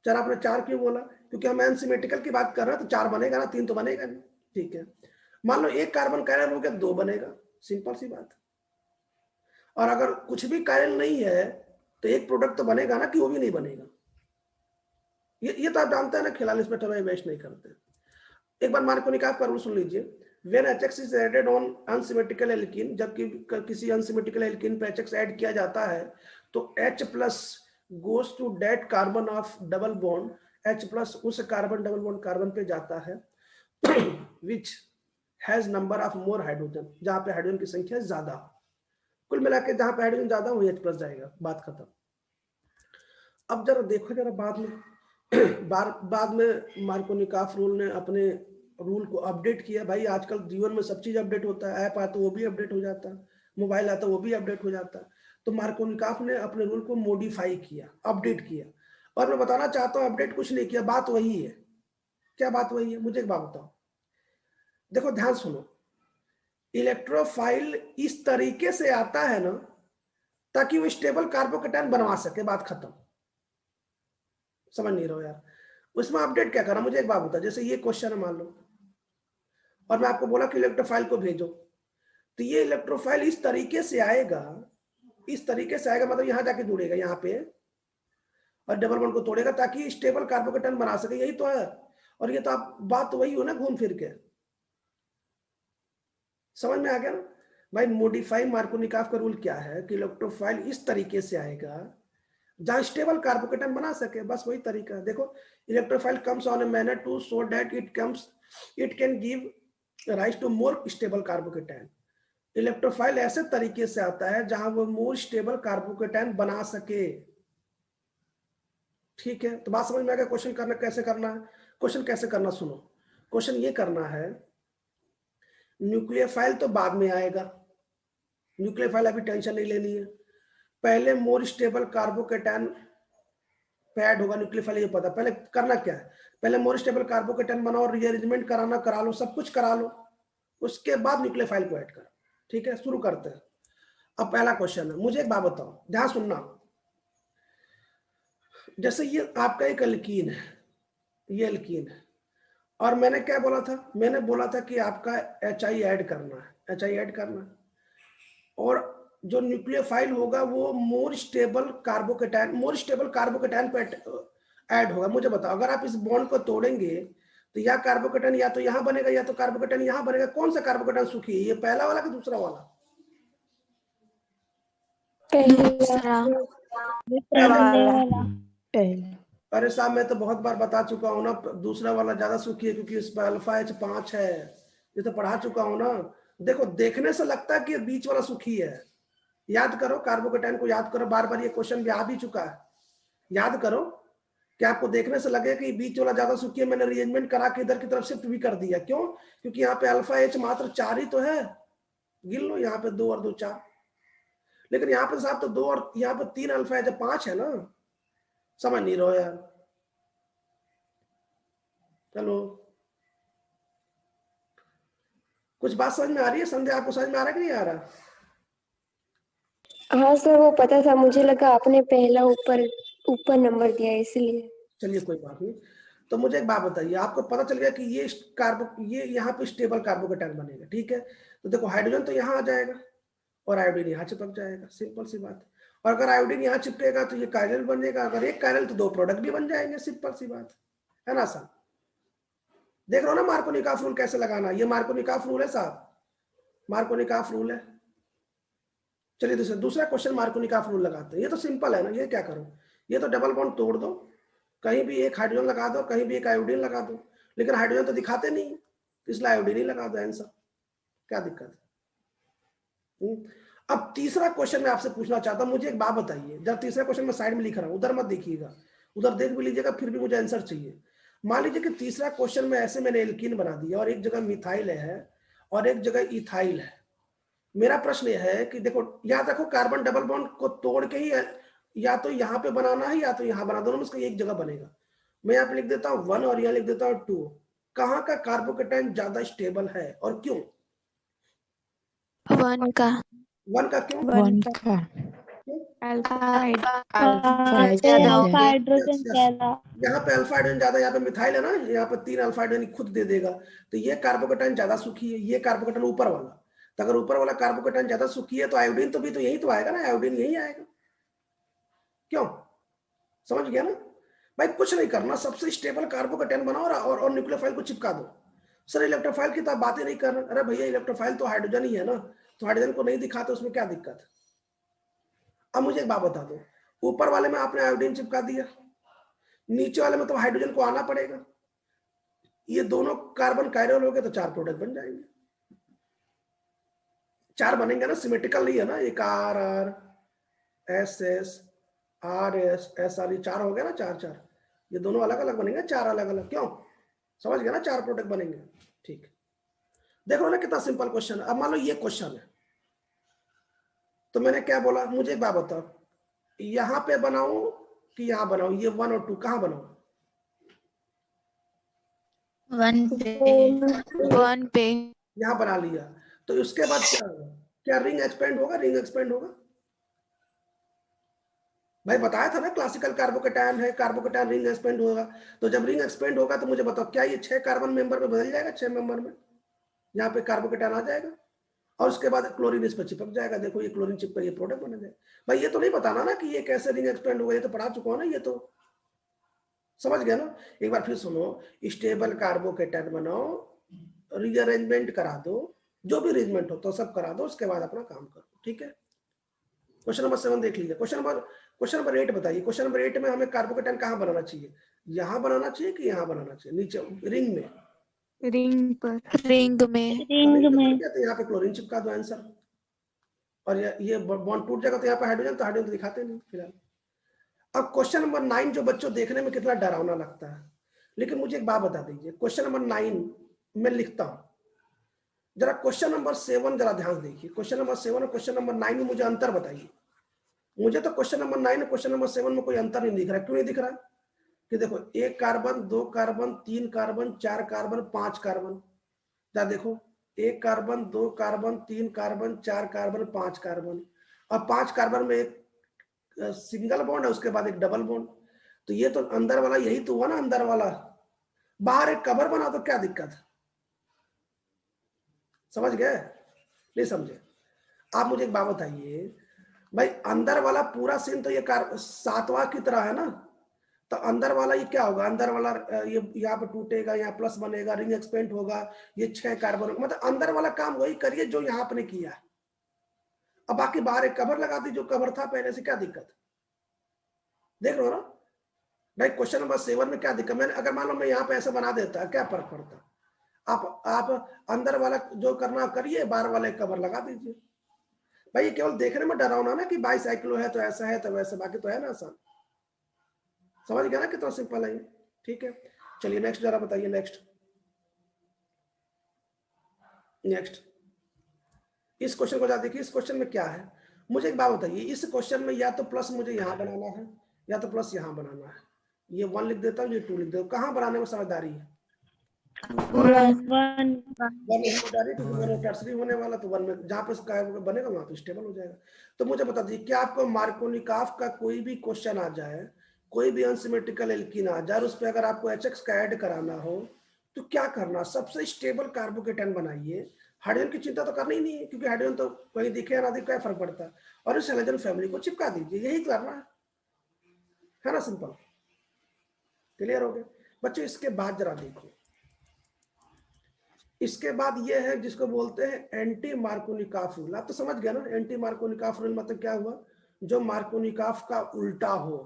4 आपने 4 क्यों बोला? क्योंकि हम एनसिमेट्रिकल की बात कर रहे हैं, तो 4 बनेगा ना, 3 तो बनेगा नहीं। ठीक है, मान लो एक कार्बन कायरल हो गया, 2 बनेगा, सिंपल सी बात। और अगर कुछ भी कायरल नहीं है तो एक प्रोडक्ट तो बनेगा ना, कि वो भी नहीं बनेगा। ये तो आप जानते हैं ना, खिलाड़ी इसमें थोड़ा वेस्ट नहीं करते। एक बार मार्कोनिकॉफ का रूल सुन लीजिए। When HX is added on unsymmetrical alkene, जब किसी unsymmetrical alkene पे HX ऐड किया जाता है, तो H plus goes to that carbon of double bond, H plus उस कार्बन डबल बॉन्ड कार्बन पे जाता है which has number of more hydrogen, जहां पे हाइड्रोजन की संख्या ज्यादा। कुल मिला के जहां पे हाइड्रोजन ज्यादा वही H plus जाएगा, बात खत्म। अब जरा देखो, जरा बाद में मार्कोनिकॉफ रूल ने अपने रूल को अपडेट किया। भाई आजकल जीवन में सब चीज अपडेट होता है, ऐप आता है वो भी अपडेट हो जाता है, मोबाइल आता है वो भी अपडेट हो जाता है। तो मार्कोनिकॉफ ने अपने रूल को मॉडिफाई किया, अपडेट किया। और मैं बताना चाहता हूँ अपडेट कुछ नहीं किया, बात वही है। क्या बात वही है? मुझे एक बात बताओ, देखो ध्यान सुनो। इलेक्ट्रोफाइल इस तरीके से आता है ना, ताकि वो स्टेबल कार्बोकेटायन बनवा सके, बात खत्म। समझ नहीं रहे हो यार? उसमें अपडेट क्या करना? मुझे एक बात बता, जैसे ये क्वेश्चन है मान लो, और मैं आपको बोला कि इलेक्ट्रोफाइल को भेजो, तो ये इलेक्ट्रोफाइल इस तरीके से आएगा, इस तरीके से आएगा, मतलब यहां जाके जुड़ेगा यहाँ पे, और डबल बॉन्ड को तोड़ेगा ताकि स्टेबल कार्बोकेटायन बना सके। यही तो है। और ये तो आप बात तो वही हो ना, घूम फिर के। समझ में आ गया ना भाई? मॉडिफाई मार्कोनिकॉफ का रूल क्या है कि इलेक्ट्रोफाइल इस तरीके से आएगा जहां स्टेबल कार्बोकेटायन बना सके, बस वही तरीका है। देखो, electrophile comes on a manner to so that it can give rise to more stable carbocation. Electrophile ऐसे तरीके से आता है जहां वो मोर स्टेबल कार्बोकेटायन बना सके। ठीक है, तो बात समझ में आ गया? क्वेश्चन करना कैसे करना है? क्वेश्चन कैसे करना सुनो। क्वेश्चन ये करना है, न्यूक्लियोफाइल तो बाद में आएगा, न्यूक्लियोफाइल अभी टेंशन नहीं लेनी है। पहले मोर स्टेबल कार्बोकेटायन पे ऐड होगा न्यूक्लियोफाइल, ये पता। पहले करना क्या है, पहले मोर स्टेबल कार्बोकेटायन बनाओ, रीअरेंजमेंट कराना करा लो, सब कुछ करा लो, उसके बाद न्यूक्लियोफाइल को ऐड करो। ठीक है, शुरू करते हैं। अब पहला क्वेश्चन है, मुझे एक बात बताओ, ध्यान सुनना। जैसे ये आपका एक एल्कीन है, ये एल्कीन है, और मैंने क्या बोला था? मैंने बोला था कि आपका HI ऐड करना है, HI ऐड करना है, और जो न्यूक्लियोफाइल होगा वो मोर स्टेबल कार्बोकेटायन पे ऐड होगा। मुझे बताओ, अगर आप इस बॉन्ड को तोड़ेंगे तो या कार्बोकेटायन या तो यहां बनेगा या तो कार्बोकेटायन यहां बनेगा। कौन सा कार्बोकेटायन सुखी है, ये पहला वाला कि दूसरा वाला? दूसरा अरे साहब, मैं तो बहुत बार बता चुका हूँ ना, दूसरा वाला ज्यादा सुखी है, क्योंकि इस पर अल्फा H5 है। ये तो पढ़ा चुका हूँ ना। देखो, देखने से लगता है कि बीच वाला सुखी है। याद करो, कार्बोकेटायन को याद करो, बार बार ये क्वेश्चन भी आ भी चुका है। याद करो कि आपको देखने से लगे कि बीच वाला ज्यादा सुखी है, मैंने रीअरेंजमेंट करा के इधर की तरफ शिफ्ट भी कर दिया। क्यों? क्योंकि यहाँ पे अल्फा H मात्र 4 ही तो है। गिन लो, यहाँ पे 2 और 2 4, लेकिन यहाँ पे साहब तो 2 और यहाँ पे 3 अल्फा H 5 है ना। समझ नहीं रहो यार? चलो, कुछ बात समझ में आ रही है? संजय, आपको समझ में आ रहा है कि नहीं आ रहा? हाँ सर, वो पता था, मुझे लगा आपने पहला ऊपर नंबर दिया है इसलिए। चलिए कोई बात नहीं। तो मुझे एक बात बताइए, आपको पता चल गया कि ये यहाँ पे स्टेबल कार्बोकेटायन बनेगा, ठीक है। तो देखो हाइड्रोजन तो यहाँ आ जाएगा और आयोडीन यहाँ चिपक जाएगा, सिंपल सी बात। और अगर आयोडीन यहाँ चिपकेगा तो ये कायरल बनेगा, अगर एक कायरल तो 2 प्रोडक्ट भी बन जाएंगे, सिंपल सी बात है ना सर। देख रहे हो ना मार्कोनिकॉफ रूल कैसे लगाना, ये मार्कोनिकॉफ रूल है साहब, मार्कोनिकॉफ रूल है। चलिए दूसरा क्वेश्चन मार्कोनिकॉफ रूल लगाते हैं, ये तो सिंपल है ना, ये क्या करो, ये तो डबल बॉन्ड तोड़ दो, कहीं भी एक हाइड्रोजन लगा दो, कहीं भी एक आयोडीन लगा दो, लेकिन हाइड्रोजन तो दिखाते नहीं, इसलिए आयोडीन ही लगा दो आंसर, क्या दिक्कत है। अब तीसरा क्वेश्चन मैं आपसे पूछना चाहता हूं, मुझे एक बात बताइए, जब तीसरा क्वेश्चन मैं साइड में लिख रहा हूं, उधर मत देखिएगा, उधर देख भी लीजिएगा, फिर भी मुझे आंसर चाहिए। मान लीजिए कि तीसरा क्वेश्चन में ऐसे मैंने एल्कीन बना दिया और एक जगह मिथाइल है और एक जगह इथाइल है। मेरा प्रश्न यह है कि देखो याद रखो, कार्बन डबल बॉन्ड को तोड़ के ही या तो यहाँ पे बनाना है या तो यहाँ बना, दोनों में से एक जगह बनेगा। मैं यहाँ पे लिख देता हूँ 1 और यहाँ लिख देता हूँ 2। कहाँ का कार्बोकेटायन ज्यादा स्टेबल है और क्यों? 1 का। 1 का क्यों? 1 का अल्फा हाइड्रोजन ज्यादा। यहाँ पे अल्फा हाइड्रोजन ज्यादा, यहाँ पे मिथाइल है ना, यहाँ पे 3 अल्फा हाइड्रोजन खुद दे देगा, तो ये कार्बोकेटायन ज्यादा सुखी है, ये कार्बोकेटायन ऊपर वाला। तो अगर ऊपर वाला कार्बोकेटायन ज्यादा सुखी है तो आयोडीन तो भी तो यही तो आएगा ना, आयोडीन यही आएगा। क्यों? समझ गया ना भाई, कुछ नहीं करना, सबसे स्टेबल कार्बोकेटायन बनाओ और न्यूक्लियोफाइल को चिपका दो। सर इलेक्ट्रोफाइल की तो आप बातें नहीं कर रहे, अरे भैया इलेक्ट्रोफाइल तो हाइड्रोजन ही है ना, तो हाइड्रोजन को नहीं दिखाते, उसमें क्या दिक्कत है। अब मुझे एक बात बता दो, ऊपर वाले में आपने आयोडीन चिपका दिया, नीचे वाले में तो हाइड्रोजन को आना पड़ेगा, ये दोनों कार्बन कायरल हो गए तो 4 प्रोडक्ट बन जाएंगे, 4 बनेंगे ना, सिमेट्रिकल नहीं है ना, एक R R S S R S S R, ये 4 हो गया ना, 4 ये दोनों अलग अलग बनेंगे, 4 अलग अलग। क्यों? समझ गया ना, 4 प्रोडक्ट बनेंगे। ठीक, देखो ना कितना सिंपल क्वेश्चन है। अब मान लो ये क्वेश्चन है, तो मैंने क्या बोला, मुझे एक बात बताओ, यहां पे बनाऊं कि यहां बनाऊं, ये 1 और 2 कहां बनाऊं? 1 पे यहां बना लिया, तो उसके बाद क्या होगा, क्या रिंग एक्सपेंड होगा? रिंग एक्सपेंड होगा भाई, बताया था ना क्लासिकल कार्बोकेटायन है, कार्बोकेटायन रिंग एक्सपेंड होगा। तो जब रिंग एक्सपेंड होगा तो मुझे बताओ क्या ये 6 कार्बन मेंबर में बदल जाएगा? 6 मेंबर में यहाँ पे कार्बोकेटायन आ जाएगा और उसके बाद क्लोरीन इस पर चिपक जाएगा। देखो ये क्लोरीन चिपक, ये प्रोडक्ट बना जाएगा। भाई ये तो नहीं बताना ना कि ये कैसे रिंग एक्सपेंड होगा, ये तो पढ़ा चुका हूं ना, ये तो समझ गया ना। एक बार फिर सुनो, स्टेबल कार्बोकेटायन बनाओ, रीअरेंजमेंट करा दो, जो भी अरेंजमेंट हो तो सब करा दो, उसके बाद अपना काम करो, ठीक है। क्वेश्चन नंबर 7 देख लीजिए। क्वेश्चन नंबर 8 बताइए। क्वेश्चन नंबर 8 में हमें कार्बोकेटायन कहाँ बनाना चाहिए? यहाँ बनाना चाहिए कि यहाँ बनाना चाहिए? नीचे रिंग में, रिंग पर, रिंग में तो यहाँ पे क्लोरीन चिपका दो आंसर, और ये बॉन्ड टूट जाएगा तो यहाँ पे हाइड्रोजन, तो हाइड्रोजन तो दिखाते नहीं फिलहाल। अब क्वेश्चन नंबर 9 जो बच्चों देखने में कितना डरावना लगता है, लेकिन मुझे एक बात बता दीजिए, क्वेश्चन नंबर 9 में लिखता हूं, जरा क्वेश्चन नंबर 7 जरा ध्यान देखिए। क्वेश्चन नंबर 7 और क्वेश्चन नंबर 9 में मुझे अंतर बताइए। मुझे तो क्वेश्चन नंबर 9 और क्वेश्चन नंबर 7 में कोई अंतर नहीं दिख रहा। क्यों नहीं दिख रहा? कि देखो 1 carbon, 2 carbon, 3 carbon, 4 carbon, 5 carbon, क्या देखो 1 carbon, 2 carbon, 3 carbon, 4 carbon, 5 carbon, और 5 कार्बन में एक सिंगल बॉन्ड है, उसके बाद एक डबल बॉन्ड। तो ये तो अंदर वाला यही तो हुआ ना, अंदर वाला। बाहर एक कवर बना तो क्या दिक्कत है? समझ गए? नहीं समझे? आप मुझे एक बात बताइए भाई, अंदर वाला पूरा सीन तो ये 7वां की तरह है ना, तो अंदर वाला ये क्या होगा? अंदर वाला ये यहाँ पे टूटेगा, यहाँ प्लस बनेगा, रिंग एक्सपेंड होगा, ये 6 कार्बन, मतलब अंदर वाला काम वही करिए जो यहाँ आपने किया है। अब बाकी बाहर एक कवर लगा दी, जो कवर था पहले से, क्या दिक्कत? देख रहे हो ना भाई, क्वेश्चन नंबर 7 में क्या दिक्कत? मैंने अगर मान लो मैं यहाँ पे ऐसा बना देता, क्या फर्क पड़ता? आप अंदर वाला जो करना करिए, बाहर वाला एक कवर लगा दीजिए। भाई ये केवल देखने में डरावना ना कि बाईसाइक्लो है तो ऐसा है तो वैसा, बाकी तो है ना आसान। समझ गया ना कितना सिंपल है? ठीक है, चलिए नेक्स्ट जरा बताइए। नेक्स्ट इस क्वेश्चन को जरा देखिए। इस क्वेश्चन में क्या है, मुझे एक बात बताइए, इस क्वेश्चन में या तो प्लस मुझे यहाँ बनाना है या तो प्लस यहाँ बनाना है। ये 1 लिख देता हूँ, ये 2 लिख देता हूँ। कहाँ बनाने में समझदारी है? 1 टर्सरी होने वाला, तो 1 में जहाँ पे बनेगा वहां पे स्टेबल हो जाएगा। तो मुझे बता दीजिए, क्या आपको मार्कोनिकॉफ का कोई भी क्वेश्चन आ जाए, कोई भी अनसिमेट्रिकल एल्कीन आ जाए, उस पर अगर आपको HX का ऐड कराना हो तो क्या करना, सबसे स्टेबल कार्बोकेटाइन बनाइए। हाइड्रोजन की चिंता तो करनी ही नहीं है, क्योंकि हाइड्रोजन तो कहीं दिखे या ना दिखे क्या फर्क पड़ता है, और इस हैलोजन फैमिली को चिपका दीजिए, यही करना है ना, सिंपल। क्लियर हो गया बच्चों। इसके बाद जरा देखो, इसके बाद ये है जिसको बोलते हैं एंटी मार्कोनिकॉफ रूल। आप तो समझ गया ना, एंटी मार्कोनिकॉफ रूल मतलब क्या हुआ, जो मार्कोनिकॉफ का उल्टा हो,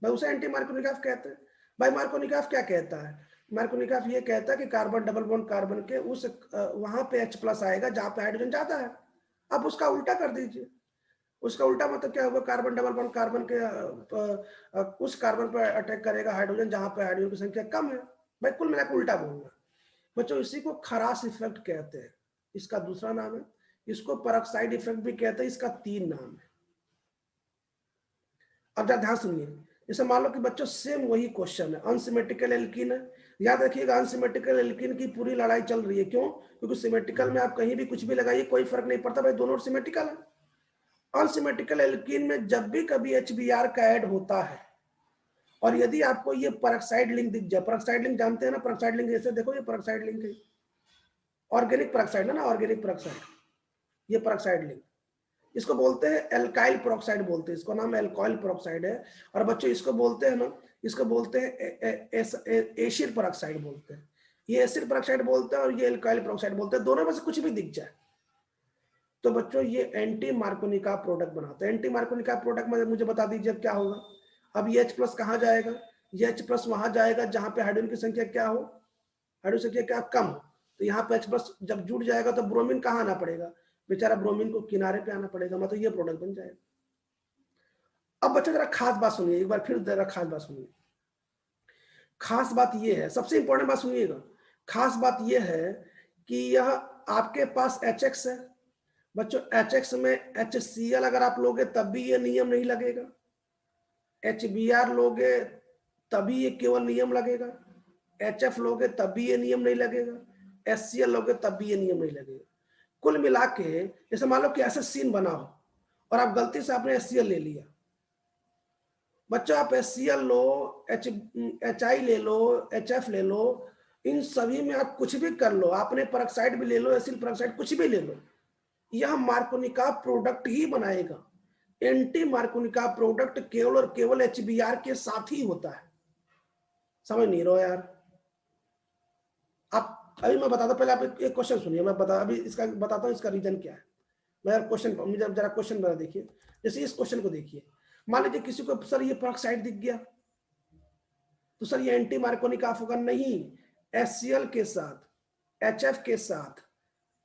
भाई उसे एंटी मार्कोनिकॉफ कहते हैं। भाई मार्कोनिकॉफ क्या कहता है, मार्कोनिकॉफ ये कहता है कि कार्बन डबल बॉन्ड कार्बन के उस वहां पे H+ आएगा जहां पे हाइड्रोजन ज्यादा है। अब उसका उल्टा कर दीजिए, उसका उल्टा मतलब क्या होगा, कार्बन डबल बॉन्ड कार्बन के उस कार्बन पर अटैक करेगा हाइड्रोजन जहां पे हाइड्रोजन की संख्या कम है। भाई कुल मिलाकर उल्टा बोलना बच्चों, इसी को खरास इफेक्ट कहते हैं, इसका दूसरा नाम है। इसको पेरोक्साइड इफेक्ट भी कहते हैं, इसका 3 नाम है। अब जरा ध्यान सुनिए, जैसे मान लो कि बच्चों सेम वही क्वेश्चन है, अनसिमेट्रिकल एल्कीन है। याद रखिएगा अनसिमेट्रिकल एल्कीन की पूरी लड़ाई चल रही है, क्यों, क्योंकि सिमेट्रिकल में आप कहीं भी कुछ भी लगाइए कोई फर्क नहीं पड़ता, भाई दोनों सिमेट्रिकल है। अनसिमेट्रिकल एल्कीन में जब भी कभी HBr का ऐड होता है, और यदि आपको ये पेरोक्साइड लिंक दिख जाए, पेरोक्साइड लिंक जानते हैं ना, पेरोक्साइड लिंक जैसे देखो ये पेरोक्साइड लिंक है, ऑर्गेनिक पेरोक्साइड है ना, ऑर्गेनिक पेरोक्साइड, ये पेरोक्साइड लिंक, इसको बोलते हैं एल्काइल पेरोक्साइड बोलते हैं, इसको नाम एल्काइल पेरोक्साइड है। और बच्चों इसको बोलते हैं ना, इसको बोलते हैं एसिड पेरोक्साइड बोलते हैं, ये एसिड पेरोक्साइड बोलते हैं और ये एल्काइल पेरोक्साइड बोलते हैं, दोनों में से कुछ भी दिख जाए तो बच्चों ये एंटी मार्कोनिका प्रोडक्ट बनाते हैं। एंटी मार्कोनिका प्रोडक्ट में मुझे बता दीजिए क्या होगा। अब ये H+ कहाँ जाएगा, ये H+ वहां जाएगा जहां पे हाइड्रोजन की संख्या क्या हो, हाइड्रोजन संख्या क्या कम हो, तो यहाँ पे H+ जब जुड़ जाएगा तो ब्रोमीन कहाँ आना पड़ेगा, बेचारा ब्रोमीन को किनारे पे आना पड़ेगा, मतलब ये प्रोडक्ट बन जाएगा। अब बच्चों जरा खास बात सुनिए, एक बार फिर जरा खास बात सुनिए। खास बात ये है, सबसे इंपॉर्टेंट बात सुनिएगा, खास बात ये है कि यह आपके पास HX है बच्चों, HX में HCl अगर आप लोगे तब भी ये नियम नहीं लगेगा, HBr लोगे तभी ये केवल नियम लगेगा, HF लोगे तब भी ये नियम नहीं लगेगा, HCl लोगे तब भी ये नियम नहीं लगेगा। कुल मिला के जैसे मान लो कि ऐसा सीन बना हो और आप गलती से आपने HCl ले लिया, बच्चों आप HCl लो, HI ले लो, HF ले लो, इन सभी में आप कुछ भी कर लो, आपने पेरोक्साइड भी ले लो, एसिल पेरोक्साइड कुछ भी ले लो, यह मार्कोनिका प्रोडक्ट ही बनाएगा। एंटी मार्कोनिका प्रोडक्ट केवल और केवल HBr के साथ ही होता है। समझ नहीं रहो यार आप। अभी मैं बताता, पहले आप एक क्वेश्चन सुनिए, मैं बता अभी इसका बताता हूँ इसका रीजन क्या है। मैं क्वेश्चन मुझे जरा क्वेश्चन बना देखिए, जैसे इस क्वेश्चन को देखिए, मान लीजिए किसी को सर ये पेरोक्साइड दिख गया, तो सर ये एंटी मार्कोनिका होगा नहीं, HCl के साथ, HF के साथ,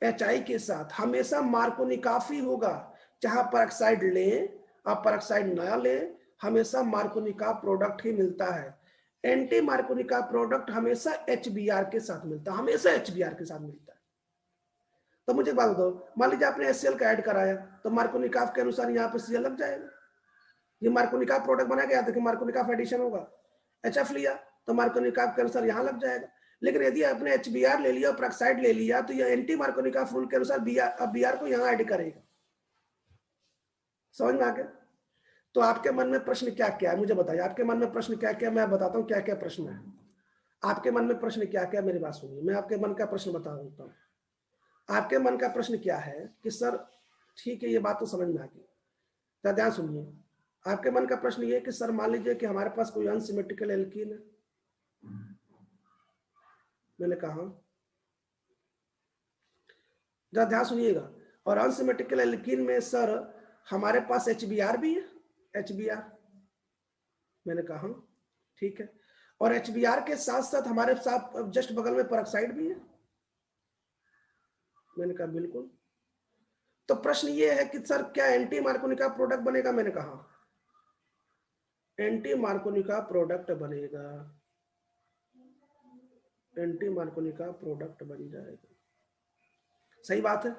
HI के साथ हमेशा मार्कोनिकाफ ही होगा। चाहे पेरोक्साइड लें आप पेरोक्साइड ना लें, हमेशा मार्कोनिका प्रोडक्ट ही मिलता है। एंटी मार्कोनिका प्रोडक्ट हमेशा HBr के साथ मिलता है, हमेशा HBr के साथ मिलता है। तो मुझे बात बताओ, मान लीजिए आपने HCl का ऐड कराया तो मार्कोनिकाफ के अनुसार यहाँ पे Cl लग जाएगा, ये मार्कोनिका प्रोडक्ट बना गया, देखिए मार्कोनिकाफ एडिशन होगा। HF लिया तो मार्कोनिकाफ के अनुसार यहाँ लग जाएगा, लेकिन यदि आपने HBr ले लिया और पेरोक्साइड ले लिया तो ये एंटी मार्कोनिकाफ रूल के अनुसार Br को यहाँ ऐड करेगा। समझ में आ गया। तो आपके मन में प्रश्न क्या क्या है मुझे बताइए, आपके मन में प्रश्न क्या क्या, मैं बताता हूँ क्या क्या प्रश्न है आपके मन में। प्रश्न क्या क्या, मेरी बात सुनिए, मैं आपके मन का प्रश्न बता देता हूँ। आपके मन का प्रश्न क्या है कि सर ठीक है ये बात तो समझ में आ गई, तो ध्यान सुनिए। आपके मन का प्रश्न ये कि सर मान लीजिए कि हमारे पास कोई अनसिमेट्रिकल एल्कीन है, मैंने कहा जरा ध्यान सुनिएगा, और अनसिमेट्रिकल एल्कीन में सर हमारे पास HBr भी है, HBr मैंने कहा ठीक है, और HBr के साथ साथ हमारे साथ जस्ट बगल में पेरोक्साइड भी है, मैंने कहा बिल्कुल। तो प्रश्न ये है कि सर क्या एंटी मार्कोनिका प्रोडक्ट बनेगा, मैंने कहा एंटी मार्कोनिका प्रोडक्ट बनेगा, एंटी मार्कोनिका प्रोडक्ट बन जाएगा, सही बात है।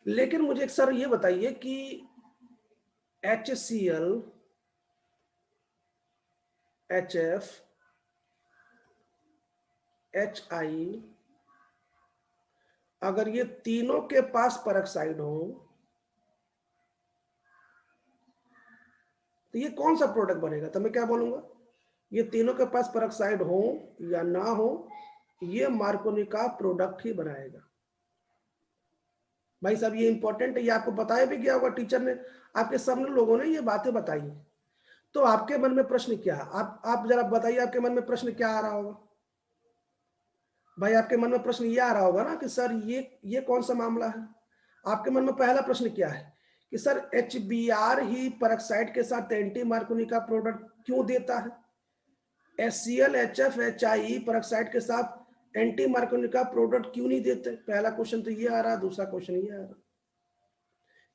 लेकिन मुझे सर ये बताइए कि HCl, HF, HI अगर ये तीनों के पास पेरोक्साइड हो तो ये कौन सा प्रोडक्ट बनेगा? तो मैं क्या बोलूंगा, ये तीनों के पास पेरोक्साइड हो या ना हो, ये मार्कोनी का प्रोडक्ट ही बनाएगा। भाई साहब ये इंपॉर्टेंट है, ये आपको बताया भी गया होगा टीचर ने, आपके सब लोगों ने ये बातें बताई। तो आपके मन में प्रश्न क्या है? आप जरा बताइए, आपके मन में प्रश्न क्या आ रहा होगा? भाई आपके मन में प्रश्न ये आ रहा होगा ना कि सर ये कौन सा मामला है? आपके मन में पहला प्रश्न क्या है कि सर HBr ही पेरोक्साइड के साथ एंटी मार्कोनी का प्रोडक्ट क्यों देता है? HCl HF HI पेरोक्साइड के साथ एंटी मार्कोनी का प्रोडक्ट क्यों नहीं देते? पहला क्वेश्चन तो ये आ रहा है, दूसरा क्वेश्चन ये आ रहा है।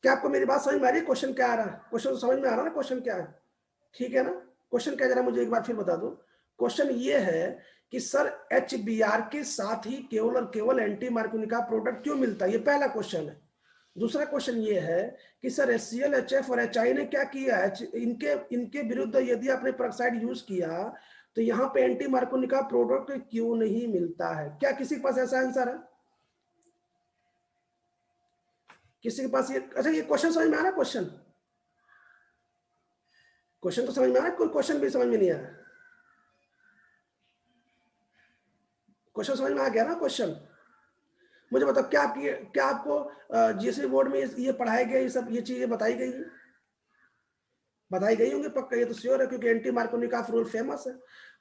क्या आपको मेरी बात समझ में आ रही है? क्वेश्चन क्या आ रहा है? क्वेश्चन समझ में आ रहा है ना, क्वेश्चन क्या है? ठीक है ना? क्वेश्चन क्या, जरा मुझे एक बार फिर बता दो। क्वेश्चन ये है कि सर HBr के साथ ही केवल और केवल एंटी मार्कोनी का प्रोडक्ट क्यों मिलता है? ये पहला क्वेश्चन है। दूसरा क्वेश्चन ये है कि सर HCl HF और HI ने क्या किया है? इनके विरुद्ध यदि आपने पेरोक्साइड यूज किया तो यहाँ पे एंटी मार्कोनी का प्रोडक्ट क्यों नहीं मिलता है? क्या किसी के पास ऐसा आंसर है? किसी के पास ये, अच्छा ये क्वेश्चन समझ में आ रहा है? क्वेश्चन तो समझ में आ रहा है? कोई क्वेश्चन भी समझ में नहीं आया? क्वेश्चन समझ में आ गया ना? क्वेश्चन मुझे बताओ, क्या आपको GSV बोर्ड में ये पढ़ाया गया, ये सब ये चीजें बताई गई होंगी पक्का, ये तो श्योर है क्योंकि एंटी मार्कोनी का रूल फेमस है।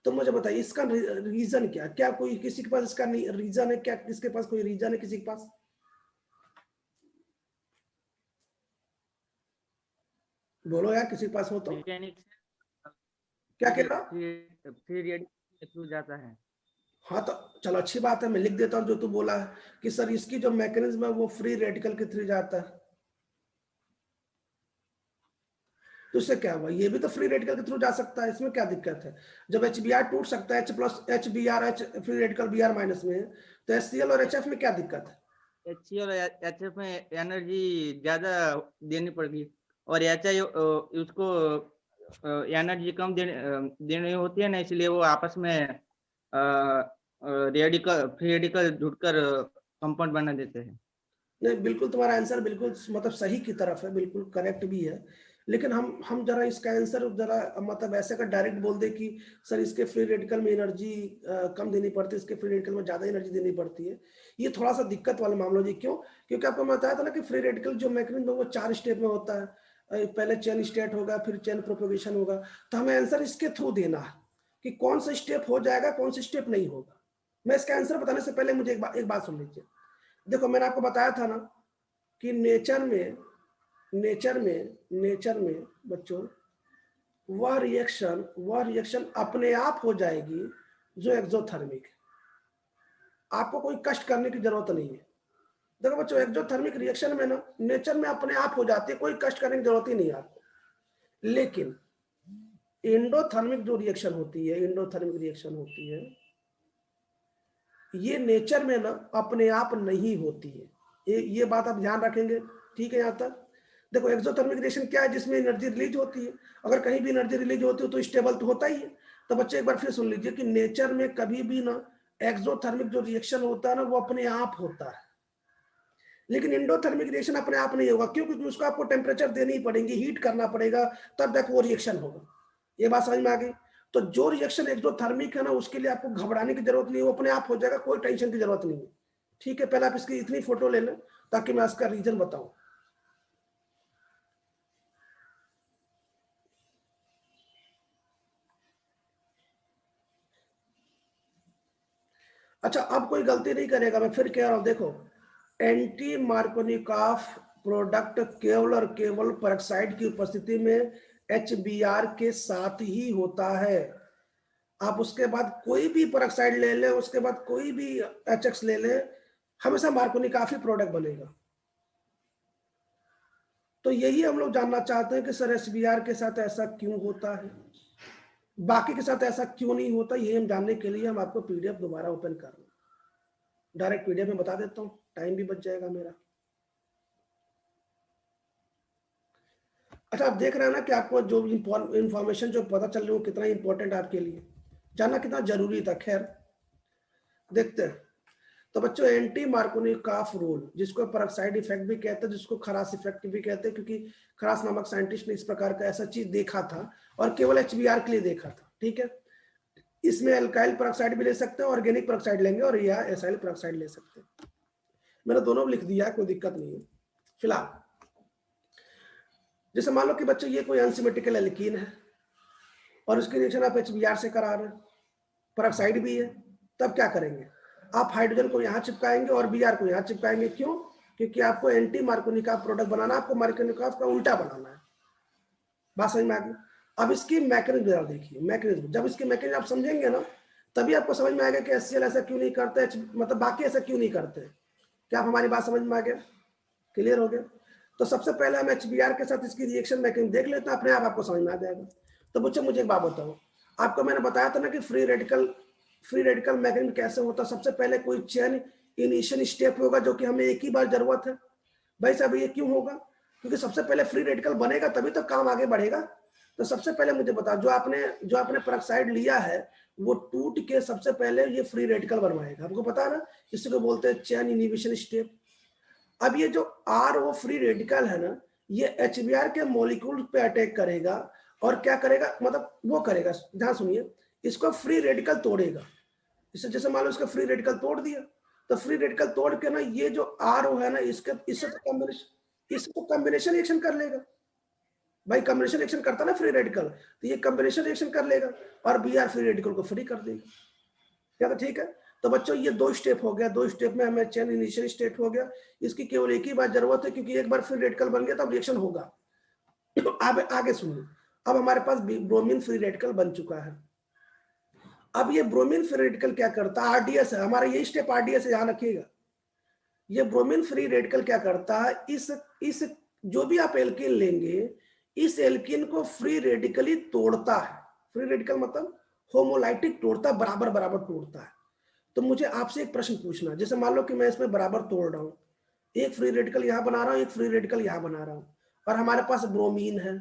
तो मुझे बताइए इसका रीजन क्या कोई किसी के पास इसका रीजन है? क्या किसके पास कोई रीजन है? किसी के पास बोलो यार, किसी के पास हो तो। क्या कह रहा? फ्री रेडिकल जाता है। हाँ तो चलो अच्छी बात है, मैं लिख देता हूँ जो तू बोला है कि सर इसकी जो मैकेनिज्म है वो फ्री रेडिकल के थ्रू जाता है। तो इससे क्या हुआ? ये भी तो फ्री रेडिकल के थ्रू जा सकता है, इसमें क्या दिक्कत है? जब HBr टूट सकता है, H plus HBr free radical Br minus में है, तो HCl और HF में क्या दिक्कत है? HCl और HF में एनर्जी ज्यादा देनी पड़ेगी और HI उसको एनर्जी कम देनी होती है ना, इसलिए वो आपस में फ्री रेडिकल जुड़कर कंपाउंड बना देते हैं। नहीं, बिल्कुल तुम्हारा आंसर बिल्कुल मतलब सही की तरफ है, बिल्कुल करेक्ट भी है। लेकिन हम जरा इसका आंसर जरा मतलब ऐसे का डायरेक्ट बोल दे कि सर इसके फ्री रेडिकल में एनर्जी कम देनी पड़ती है, इसके फ्री रेडिकल में ज्यादा एनर्जी देनी पड़ती है, ये थोड़ा सा दिक्कत वाला मामला जी। क्यों? क्योंकि आपको मैं बताया था ना कि फ्री रेडिकल जो मैकेनिज्म है वो 4 स्टेप में होता है। पहले चेन स्टेट होगा, फिर चेन प्रोपेगेशन होगा। तो हमें आंसर इसके थ्रू देना है कि कौन सा स्टेप हो जाएगा, कौन सा स्टेप नहीं होगा। मैं इसका आंसर बताने से पहले मुझे एक बात सुन लीजिए। देखो मैंने आपको बताया था ना कि नेचर में बच्चों वह रिएक्शन अपने आप हो जाएगी जो एक्सोथर्मिक है। आपको कोई कष्ट करने की जरूरत नहीं है। देखो बच्चों, एक्सोथर्मिक रिएक्शन में ना नेचर में अपने आप हो जाती है, कोई कष्ट करने की जरूरत ही नहीं है आपको। लेकिन एंडोथर्मिक जो रिएक्शन होती है, ये नेचर में ना अपने आप नहीं होती है। ये बात आप ध्यान रखेंगे, ठीक है? यहाँ तक देखो, एक्सोथर्मिक रिएक्शन क्या है? जिसमें एनर्जी रिलीज होती है। अगर कहीं भी एनर्जी रिलीज होती है तो स्टेबल तो होता ही है। तो बच्चे एक बार फिर सुन लीजिए कि नेचर में कभी भी ना एक्सोथर्मिक जो रिएक्शन होता है ना वो अपने आप होता है, लेकिन एंडोथर्मिक रिएक्शन अपने आप नहीं होगा। क्यों? क्योंकि उसको आपको टेम्परेचर देनी पड़ेगी, हीट करना पड़ेगा, तब तक वो रिएक्शन होगा। ये बात समझ में आ गई? तो जो रिएक्शन एक्सोथर्मिक है ना उसके लिए आपको घबराने की जरूरत नहीं है, वो अपने आप हो जाएगा, कोई टेंशन की जरूरत नहीं है। ठीक है, पहले आप इसकी इतनी फोटो ले लें ताकि मैं इसका रीजन बताऊं। अच्छा, अब कोई गलती नहीं करेगा, मैं फिर कह रहा हूं। देखो, एंटी मार्कोनिकॉफ प्रोडक्ट केवल और केवल पेरोक्साइड की उपस्थिति में HBr के साथ ही होता है। आप उसके बाद कोई भी पेरोक्साइड ले लें, उसके बाद कोई भी HX ले लें, हमेशा मार्कोनिकॉफ ही प्रोडक्ट बनेगा। तो यही हम लोग जानना चाहते हैं कि सर HBr के साथ ऐसा क्यों होता है, बाकी के साथ ऐसा क्यों नहीं होता। ये हम जानने के लिए हम आपको PDF दोबारा ओपन कर रहे हैं। डायरेक्ट PDF में बता देता हूँ, टाइम भी बच जाएगा मेरा। अच्छा, आप देख रहे हैं ना कि आपको जो इंफॉर्मेशन जो पता चल रही है वो कितना इंपॉर्टेंट आपके लिए जानना कितना जरूरी था। खैर देखते हैं। तो बच्चों एंटी मार्कोनिकॉफ रूल, जिसको पेरोक्साइड इफेक्ट भी कहते हैं, जिसको खरास इफेक्ट भी कहते हैं, क्योंकि खरास नामक साइंटिस्ट ने इस प्रकार का ऐसा चीज देखा था और केवल HBr के लिए देखा था। ठीक है, इसमें अल्काइल पेरोक्साइड भी ले सकते हैं, ऑर्गेनिक पेरोक्साइड लेंगे और या एसाइल पेरोक्साइड ले सकते हैं। मैंने दोनों लिख दिया, कोई दिक्कत नहीं है। फिलहाल जैसे मान लो कि बच्चों ये कोई अनसिमेट्रिकल एल्कीन है और उसकी रिएक्शन आप HBr से करा रहे हैं, पेरोक्साइड भी है, तब क्या करेंगे? आप हाइड्रोजन को यहाँ चिपकाएंगे और Br को यहाँ चिपकाएंगे। क्यों? क्योंकि आपको एंटी मार्कोनिकॉफ प्रोडक्ट बनाना, आपको मार्कोनिकॉफ का उल्टा बनाना है। बात समझ में आ गई? अब इसकी मैकेनिज्म देखिए, मैकेनिज्म, जब इसकी मैकेनिज्म आप समझेंगे ना, तभी आपको समझ में आएगा कि HCl ऐसा क्यों नहीं करते, मतलब बाकी ऐसा क्यों नहीं करते। क्या आप हमारी बात समझ में आ गया? क्लियर हो गया? तो सबसे पहले हम HBr के साथ इसकी रिएक्शन मैकेनिज्म देख लेते हैं, अपने आप आपको समझ में आ जाएगा। तो बच्चों मुझे एक बात बताओ, आपको मैंने बताया था ना कि फ्री रेडिकल मैकेनिज्म कैसे होता है। सबसे पहले कोई चेन इनिशियल स्टेप होगा जो कि हमें एक ही बार जरूरत है। भाई साहब ये क्यों होगा? क्योंकि सबसे पहले फ्री रेडिकल बनेगा तभी तो काम आगे बढ़ेगा। तो सबसे पहले मुझे बताओ, जो आपने पेरोक्साइड लिया है वो टूट के सबसे पहले ये फ्री रेडिकल बनवाएगा, आपको पता है ना, इसी को बोलते हैं चेन इनिबिशन स्टेप। अब ये जो RO फ्री रेडिकल है ना, ये HBr के मॉलिक्यूल पे अटैक करेगा और क्या करेगा, मतलब वो करेगा, ध्यान सुनिए, इसको फ्री रेडिकल तोड़ेगा। इससे जैसे मान लो इसका फ्री रेडिकल तोड़ दिया, तो फ्री रेडिकल तोड़ के ना ये जो RO है ना, इससे तो कॉम्बिनेशन रिएक्शन कर लेगा। भाई कॉम्बिनेशन रिएक्शन करता ना फ्री रेडिकल, तो ये कॉम्बिनेशन रिएक्शन कर लेगा और Br फ्री रेडिकल को फ्री कर देगा। क्या? तो ठीक है। तो बच्चों ये 2 स्टेप हो गया, 2 स्टेप में हमें चेन इनिशियल स्टेट हो गया। इसकी केवल एक ही बार जरूरत है, क्योंकि एक बार फ्री रेडिकल बन गया तब रिएक्शन होगा। अब आगे सुनिए, अब हमारे पास ब्रोमीन फ्री रेडिकल बन चुका है। अब ये ब्रोमीन फ्री रेडिकल क्या करता है? RDS है हमारा, ये स्टेप RDS है, ध्यान रखिएगा। ये ब्रोमीन फ्री रेडिकल क्या करता है, इस जो भी आप एल्कीन लेंगे, इस एल्कीन को फ्री रेडिकली तोड़ता है। फ्री रेडिकल मतलब होमोलाइटिक तोड़ता, बराबर बराबर तोड़ता है। तो मुझे आपसे एक प्रश्न पूछना, जैसे मान लो कि मैं इसमें बराबर तोड़ रहा हूं, एक फ्री रेडिकल यहां बना रहा हूं, एक फ्री रेडिकल यहां बना रहा हूं, और हमारे पास ब्रोमीन है।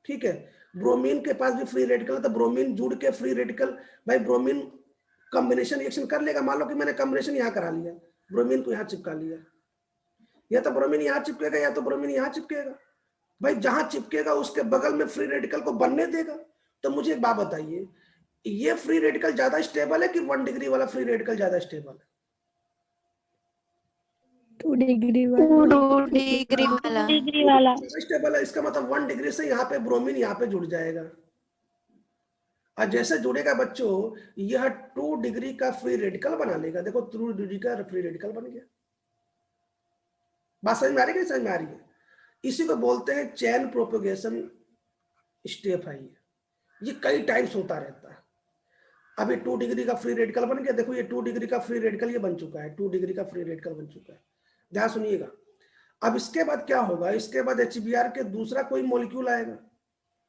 ठीक है, ब्रोमीन के पास भी फ्री रेडिकल है, तो ब्रोमीन जुड़ के फ्री रेडिकल, भाई ब्रोमीन कॉम्बिनेशन रिएक्शन कर लेगा। मान लो कि मैंने कॉम्बिनेशन यहां करा लिया, ब्रोमीन को यहां चिपका लिया, या तो ब्रोमीन यहां चिपकेगा या तो ब्रोमीन यहां चिपकेगा। भाई जहां चिपकेगा उसके बगल में फ्री रेडिकल को बनने देगा। तो मुझे एक बात बताइए, ये फ्री रेडिकल ज्यादा स्टेबल है कि 1 डिग्री वाला फ्री रेडिकल ज्यादा स्टेबल है? 2 डिग्री वाला। 2 डिग्री वाला। स्टेबल है, इसका मतलब 1 डिग्री से यहाँ पे ब्रोमीन यहाँ पे जुड़ जाएगा, और जैसे जुड़ेगा बच्चों, यह 2 डिग्री का फ्री रेडिकल बना लेगा। देखो 2 डिग्री का फ्री रेडिकल बन गया। बात समझ में आ रही है? समझ में आ रही है? इसी को बोलते हैं चेन प्रोपेगेशन स्टेप है। ये कई टाइम्स होता रहता है। अभी 2 डिग्री का फ्री रेडिकल बन गया, देखो ये 2 डिग्री का फ्री रेडिकल ये बन चुका है, 2 डिग्री का फ्री रेडिकल बन चुका है। ध्यान सुनिएगा। अब इसके बाद क्या होगा, इसके बाद HBr के दूसरा कोई मॉलिक्यूल आएगा,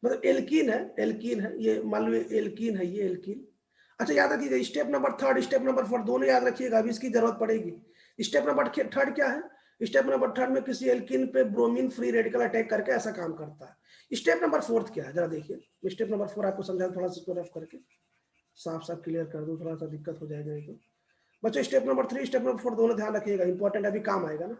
मतलब एल्कीन है ये, मान लो एल्कीन है, ये एल्कीन। अच्छा याद रखिएगा, स्टेप नंबर 3, स्टेप नंबर 4 दोनों याद रखिएगा, अभी इसकी जरूरत पड़ेगी। स्टेप नंबर 3 क्या है? स्टेप नंबर 3 में किसी एल्कीन पे ब्रोमीन फ्री रेडिकल अटैक करके ऐसा काम करता है। स्टेप नंबर 4 क्या है जरा देखिए। स्टेप नंबर 4 आपको समझा, थोड़ा सा इसको रफ करके साफ क्लियर कर दूं, थोड़ा सा दिक्कत हो जाएगा तो बच्चों। स्टेप नंबर 3 स्टेप नंबर 4 दोनों ध्यान रखिएगा, इंपॉर्टेंट, अभी काम आएगा ना।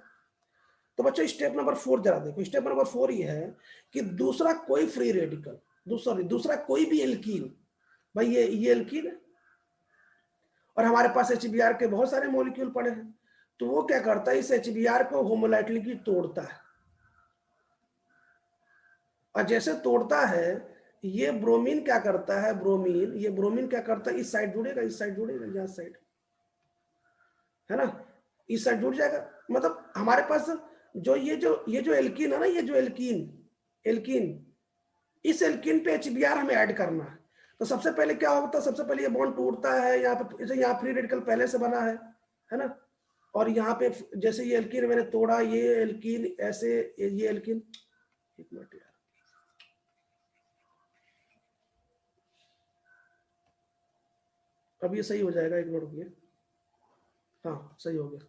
तो बच्चों स्टेप नंबर 4 जरा देखो। स्टेप नंबर 4 ये है कि दूसरा कोई फ्री रेडिकल, दूसरा कोई भी एल्कीन, भाई ये एल्कीन है और हमारे पास HBr के बहुत सारे मॉलिक्यूल पड़े हैं, तो वो क्या करता है, इस HBr को होमोलाइटिकली तोड़ता है, और जैसे तोड़ता है ये ब्रोमीन क्या करता है, ब्रोमीन क्या करता है, इस साइड जुड़ेगा, यहाँ साइड है ना, इस साइड जुड़ जाएगा। मतलब हमारे पास ये जो एल्कीन है ना, ये जो एल्कीन इस एल्कीन पे HBr हमें ऐड करना है। तो सबसे पहले क्या होता है, सबसे पहले ये बॉन्ड टूटता है, यहाँ फ्री रेडिकल पहले से बना है ना, और यहाँ पे जैसे ये एल्कीन मैंने तोड़ा, ये एल्कीन ऐसे, ये एल्कीन, एक मिनट यार, अब ये सही हो जाएगा, एक मिनट रुकिए, हाँ सही हो गया।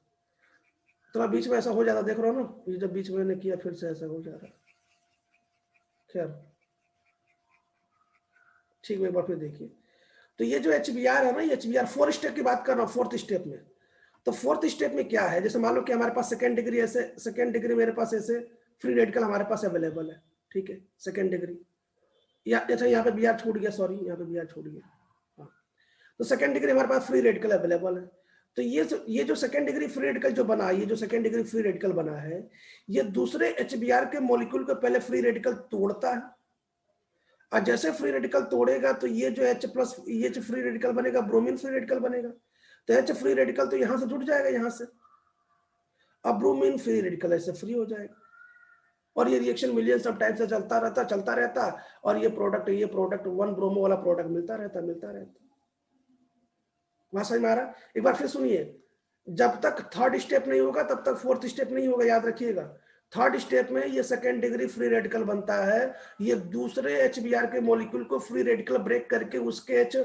थोड़ा बीच में ऐसा हो जाता, देख रहा हो ना, ये जब बीच में मैंने किया फिर से ऐसा हो जा रहा। खैर ठीक है, एक बार फिर देखिए। तो ये जो HBr है ना, ये HBr 4 स्टेप की बात कर रहा हूँ, 4th स्टेप में तो फोर्थ स्टेप में क्या है, जैसे मान लो कि हमारे पास सेकेंड डिग्री ऐसे, सेकेंड डिग्री मेरे पास ऐसे फ्री रेडिकल हमारे पास अवेलेबल है, ठीक है, सेकेंड डिग्री, या अच्छा यहाँ पे Br छूट गया, सॉरी यहाँ पे Br छूट गया, हाँ, तो सेकेंड डिग्री हमारे पास फ्री रेडिकल अवेलेबल है। तो ये जो सेकेंड डिग्री फ्री रेडिकल जो बना, ये जो सेकेंड डिग्री फ्री रेडिकल बना है, ये दूसरे HBr के मॉलिक्यूल को पहले फ्री रेडिकल तोड़ता है, और जैसे फ्री रेडिकल तोड़ेगा तो ये जो H प्लस ये जो फ्री रेडिकल बनेगा ब्रोमीन फ्री रेडिकल बनेगा, तो H फ्री रेडिकल तो यहां से जुड़ जाएगा यहां से, अब ब्रोमीन फ्री रेडिकल ऐसे फ्री हो जाएगा, और ये रिएक्शन मिलियंस ऑफ टाइम से चलता रहता, और ये प्रोडक्ट 1 ब्रोमो वाला प्रोडक्ट मिलता रहता। वहां समझ में आ रहा? एक बार फिर सुनिए, जब तक थर्ड स्टेप नहीं होगा तब तक फोर्थ स्टेप नहीं होगा, याद रखिएगा। थर्ड स्टेप में ये सेकेंड डिग्री फ्री रेडिकल बनता है, ये दूसरे HBr के मॉलिक्यूल को फ्री रेडिकल ब्रेक करके उसके H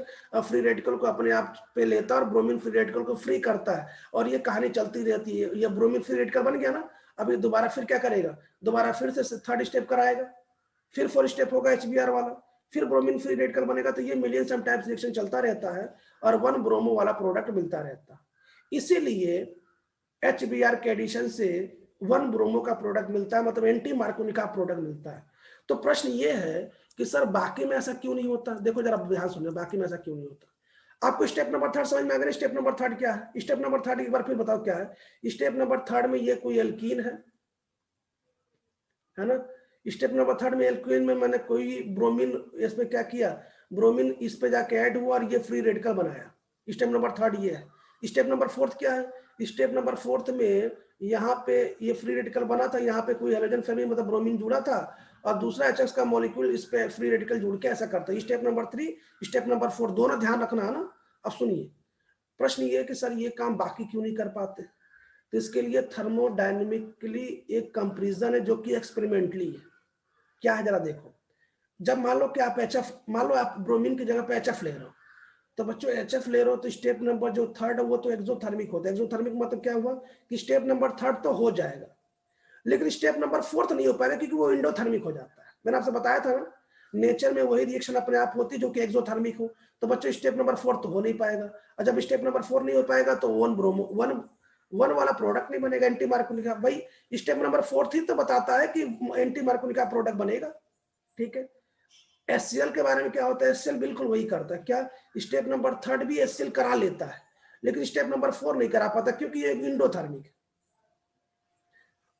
फ्री रेडिकल को अपने आप पे लेता है और ब्रोमीन फ्री रेडिकल को फ्री करता है, और ये कहानी चलती रहती है। ये ब्रोमीन फ्री रेडिकल बन गया ना, अब ये दोबारा फिर क्या करेगा, दोबारा फिर से थर्ड स्टेप कराएगा, फिर फोर्थ स्टेप होगा HBr वाला, फिर ब्रोमीन फ्री रेडिकल बनेगा, तो ये मिलियन सम टाइप्स रिएक्शन चलता रहता है और 1 ब्रोमो वाला प्रोडक्ट मिलता रहता है। इसीलिए HBr के एडिशन से 1 ब्रोमो का प्रोडक्ट मिलता है, मतलब एंटी मार्कोनी का प्रोडक्ट मिलता है। तो प्रश्न ये है कि सर बाकी में ऐसा क्यों नहीं होता? देखो जरा ध्यान सुनिए, बाकी में ऐसा क्यों नहीं होता? आपको स्टेप नंबर थर्ड समझ में आ गया? स्टेप नंबर थर्ड क्या है? स्टेप नंबर थर्ड एक बार फिर बताओ क्या है? स्टेप नंबर थर्ड में ये कोई एल्कीन है ना? स्टेप नंबर थर्ड में एल्कीन में मैंने कोई ब्रोमीन इसमें क्या किया, ब्रोमीन इस पे जाके ऐड हुआ और ये फ्री रेडिकल बनाया। स्टेप नंबर थर्ड ये है। स्टेप नंबर फोर्थ क्या है? स्टेप नंबर फोर्थ में यहाँ पे ये फ्री रेडिकल बना था, यहाँ पे कोई हेलोजन फैमिली मतलब ब्रोमीन जुड़ा था और दूसरा HX का मॉलिक्यूल इस पे फ्री रेडिकल जुड़ के ऐसा करता है। स्टेप नंबर 3, स्टेप नंबर 4 दोनों ध्यान रखना है ना। अब सुनिए, प्रश्न ये है कि सर ये काम बाकी क्यों नहीं कर पाते? तो इसके लिए थर्मोडायनेमिकली एक कंपेरिजन है जो कि एक्सपेरिमेंटली है। क्या है जरा देखो, जब मान लो कि आप HF, मान लो आप ब्रोमीन की जगह पे HF ले रहे हो, तो बच्चों HF ले रहे हो तो स्टेप नंबर जो थर्ड है वो तो एक्सोथर्मिक होता है। एक्सोथर्मिक मतलब क्या हुआ कि स्टेप नंबर थर्ड तो हो जाएगा, लेकिन स्टेप नंबर फोर्थ नहीं हो पाएगा क्योंकि वो इंडोथर्मिक हो जाता है। मैंने आपसे बताया था ना, नेचर में वही रिएक्शन अपने आप होती है जो कि एक्सोथर्मिक हो। तो बच्चों स्टेप नंबर 4 तो हो नहीं पाएगा, और जब स्टेप नंबर 4 नहीं हो पाएगा तो 1 वाला प्रोडक्ट नहीं बनेगा एंटी मार्कोनी का। भाई स्टेप नंबर 4 ही तो बताता है कि एंटी मार्कोनी का प्रोडक्ट बनेगा, ठीक है। HCl के बारे में क्या होता है? HCl बिल्कुल वही करता है। क्या स्टेप नंबर थर्ड भी HCl करा लेता है, लेकिन स्टेप नंबर 4 नहीं करा पाता क्योंकि ये इंडोथर्मिक है।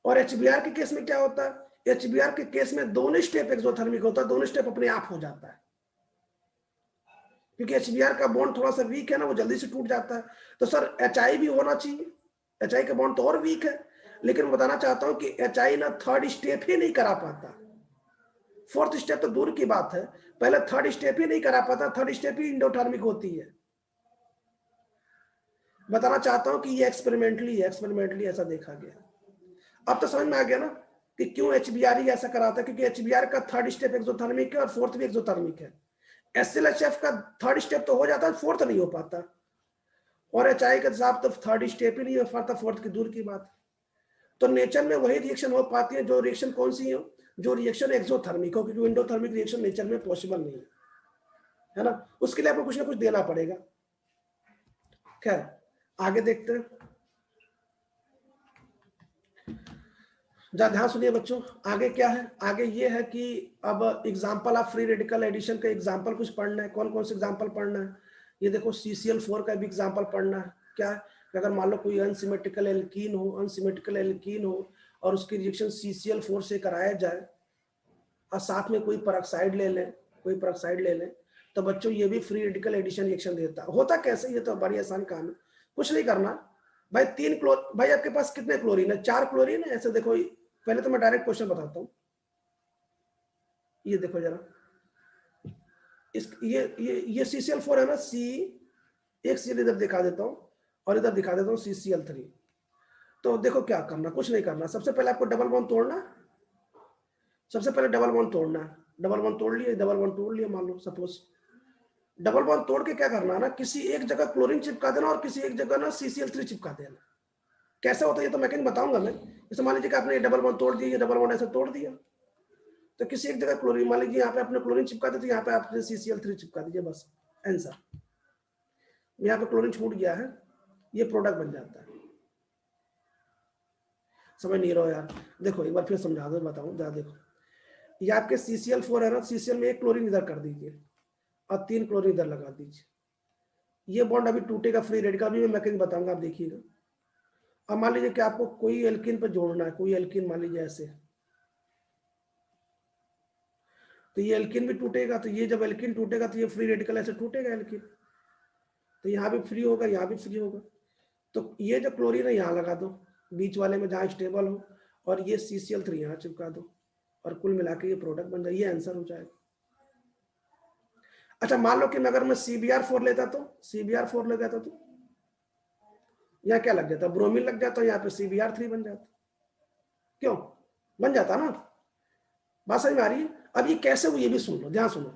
और HBr के केस में क्या होता है? HBr के केस में दोनों स्टेप एक्सोथर्मिक होता है, दोनों स्टेप अपने आप हो जाता है क्योंकि HBr का बॉन्ड थोड़ा सा वीक है ना, वो जल्दी से टूट जाता है। तो सर HI भी होना चाहिए, HI का बॉन्ड तो और वीक है, लेकिन बताना चाहता हूं कि HI ना थर्ड स्टेप ही नहीं करा पाता। फोर्थ स्टेप तो दूर की बात है, पहले थर्ड स्टेप ही नहीं करा पाता, थर्ड स्टेप ही इंडोथर्मिक होती है। बताना चाहता हूं कि ये एक्सपेरिमेंटली ऐसा देखा गया। अब तो समझ में आ गया ना कि क्यों HBr ही ऐसा कराता है, क्योंकि HBr का थर्ड स्टेप एक्सोथर्मिक है और फोर्थ भी एक्सोथर्मिक है। SLHF का थर्ड स्टेप तो हो जाता है, फोर्थ नहीं हो पाता, और HI के साथ तो थर्ड स्टेप ही नहीं हो पाता, फोर्थ की दूर की बात। तो नेचर में वही रिएक्शन हो पाती है जो रिएक्शन कौन सी हो, जो रिएक्शन एक्सोथर्मिक हो, क्योंकि इंडोथर्मिक रिएक्शन नेचर में पॉसिबल नहीं है ना। उसके लिए आपको कुछ ना कुछ देना पड़ेगा। खैर आगे देखते हैं, जरा ध्यान सुनिए बच्चों। आगे क्या है? आगे ये है कि अब example of free radical addition का एग्जांपल कुछ पढ़ना है। कौन कौन से एग्जांपल पढ़ना है? ये देखो CCl4 का भी एग्जांपल पढ़ना है। क्या है? अगर मान लो कोई अनसिमेट्रिकल एल्कीन हो और उसकी रिएक्शन CCl4 से कराया जाए और साथ में कोई पेरोक्साइड ले लें, तो बच्चों ये भी फ्री रेडिकल एडिशन रिएक्शन देता। होता कैसे? ये तो बड़ी आसान काम है, कुछ नहीं करना भाई। भाई आपके पास कितने क्लोरीन है? 4 क्लोरीन है। ऐसे देखो, पहले तो मैं डायरेक्ट क्वेश्चन बताता हूँ। ये देखो जरा, ये CCl4 है ना, एक CL इधर दिखा देता हूँ और इधर दिखा देता हूँ CCl3। तो देखो क्या करना, कुछ नहीं करना। सबसे पहले आपको डबल बॉन्ड तोड़ना, डबल बॉन्ड तोड़ लिया, मान लो सपोज। डबल बॉन्ड तोड़ के क्या करना ना, किसी एक जगह क्लोरीन चिपका देना और किसी एक जगह ना CCl3 चिपका देना। कैसे होता है ये तो मैकेनिक बताऊंगा मैं। जैसे मान लीजिए कि आपने डबल बॉन्ड तोड़ दिया, ये डबल बॉन्ड ऐसे तोड़ दिया, तो किसी एक जगह क्लोरीन, मान लीजिए यहाँ पे आपने क्लोरीन चिपका दिया, तो यहाँ पे आपने CCl3 चिपका दीजिए, बस आंसर। यहाँ पे क्लोरीन छूट गया है, ये प्रोडक्ट बन जाता है। समझ नहीं रहो यार, देखो एक बार फिर समझा दो, बताऊं जरा। देखो ये आपके CCl4 है ना, CCl में एक क्लोरीन इधर कर दीजिए और 3 क्लोरीन इधर लगा दीजिए। ये बॉन्ड अभी टूटेगा, फ्री रेडिकल, अभी मैं मैकेनिज्म बताऊंगा, आप देखिएगा। अब मान लीजिए कि आपको कोई एल्कीन पर जोड़ना है, कोई एल्कीन मान लीजिए ऐसे, तो ये एल्कीन भी टूटेगा। तो ये जब एल्कीन टूटेगा तो ये फ्री रेडिकल ऐसे टूटेगा एल्कीन, तो यहाँ भी फ्री होगा, यहाँ भी फ्री होगा। तो ये जो क्लोरीन है यहाँ लगा दो बीच वाले में जहाँ स्टेबल हो, और ये CCl3 यहाँ चिपका दो, और कुल मिला के ये प्रोडक्ट बन जाए, ये आंसर हो जाएगा। अच्छा मान लो कि अगर मैं CBr4 लेता तो, CBr4 ले जाता तो यहाँ क्या लग जाता, ब्रोमीन लग जाता, यहाँ पे CBr3 बन जाता। क्यों बन जाता ना? बात समझ में आ रही है? अब ये कैसे हुई ये भी सुन लो, ध्यान सुनो।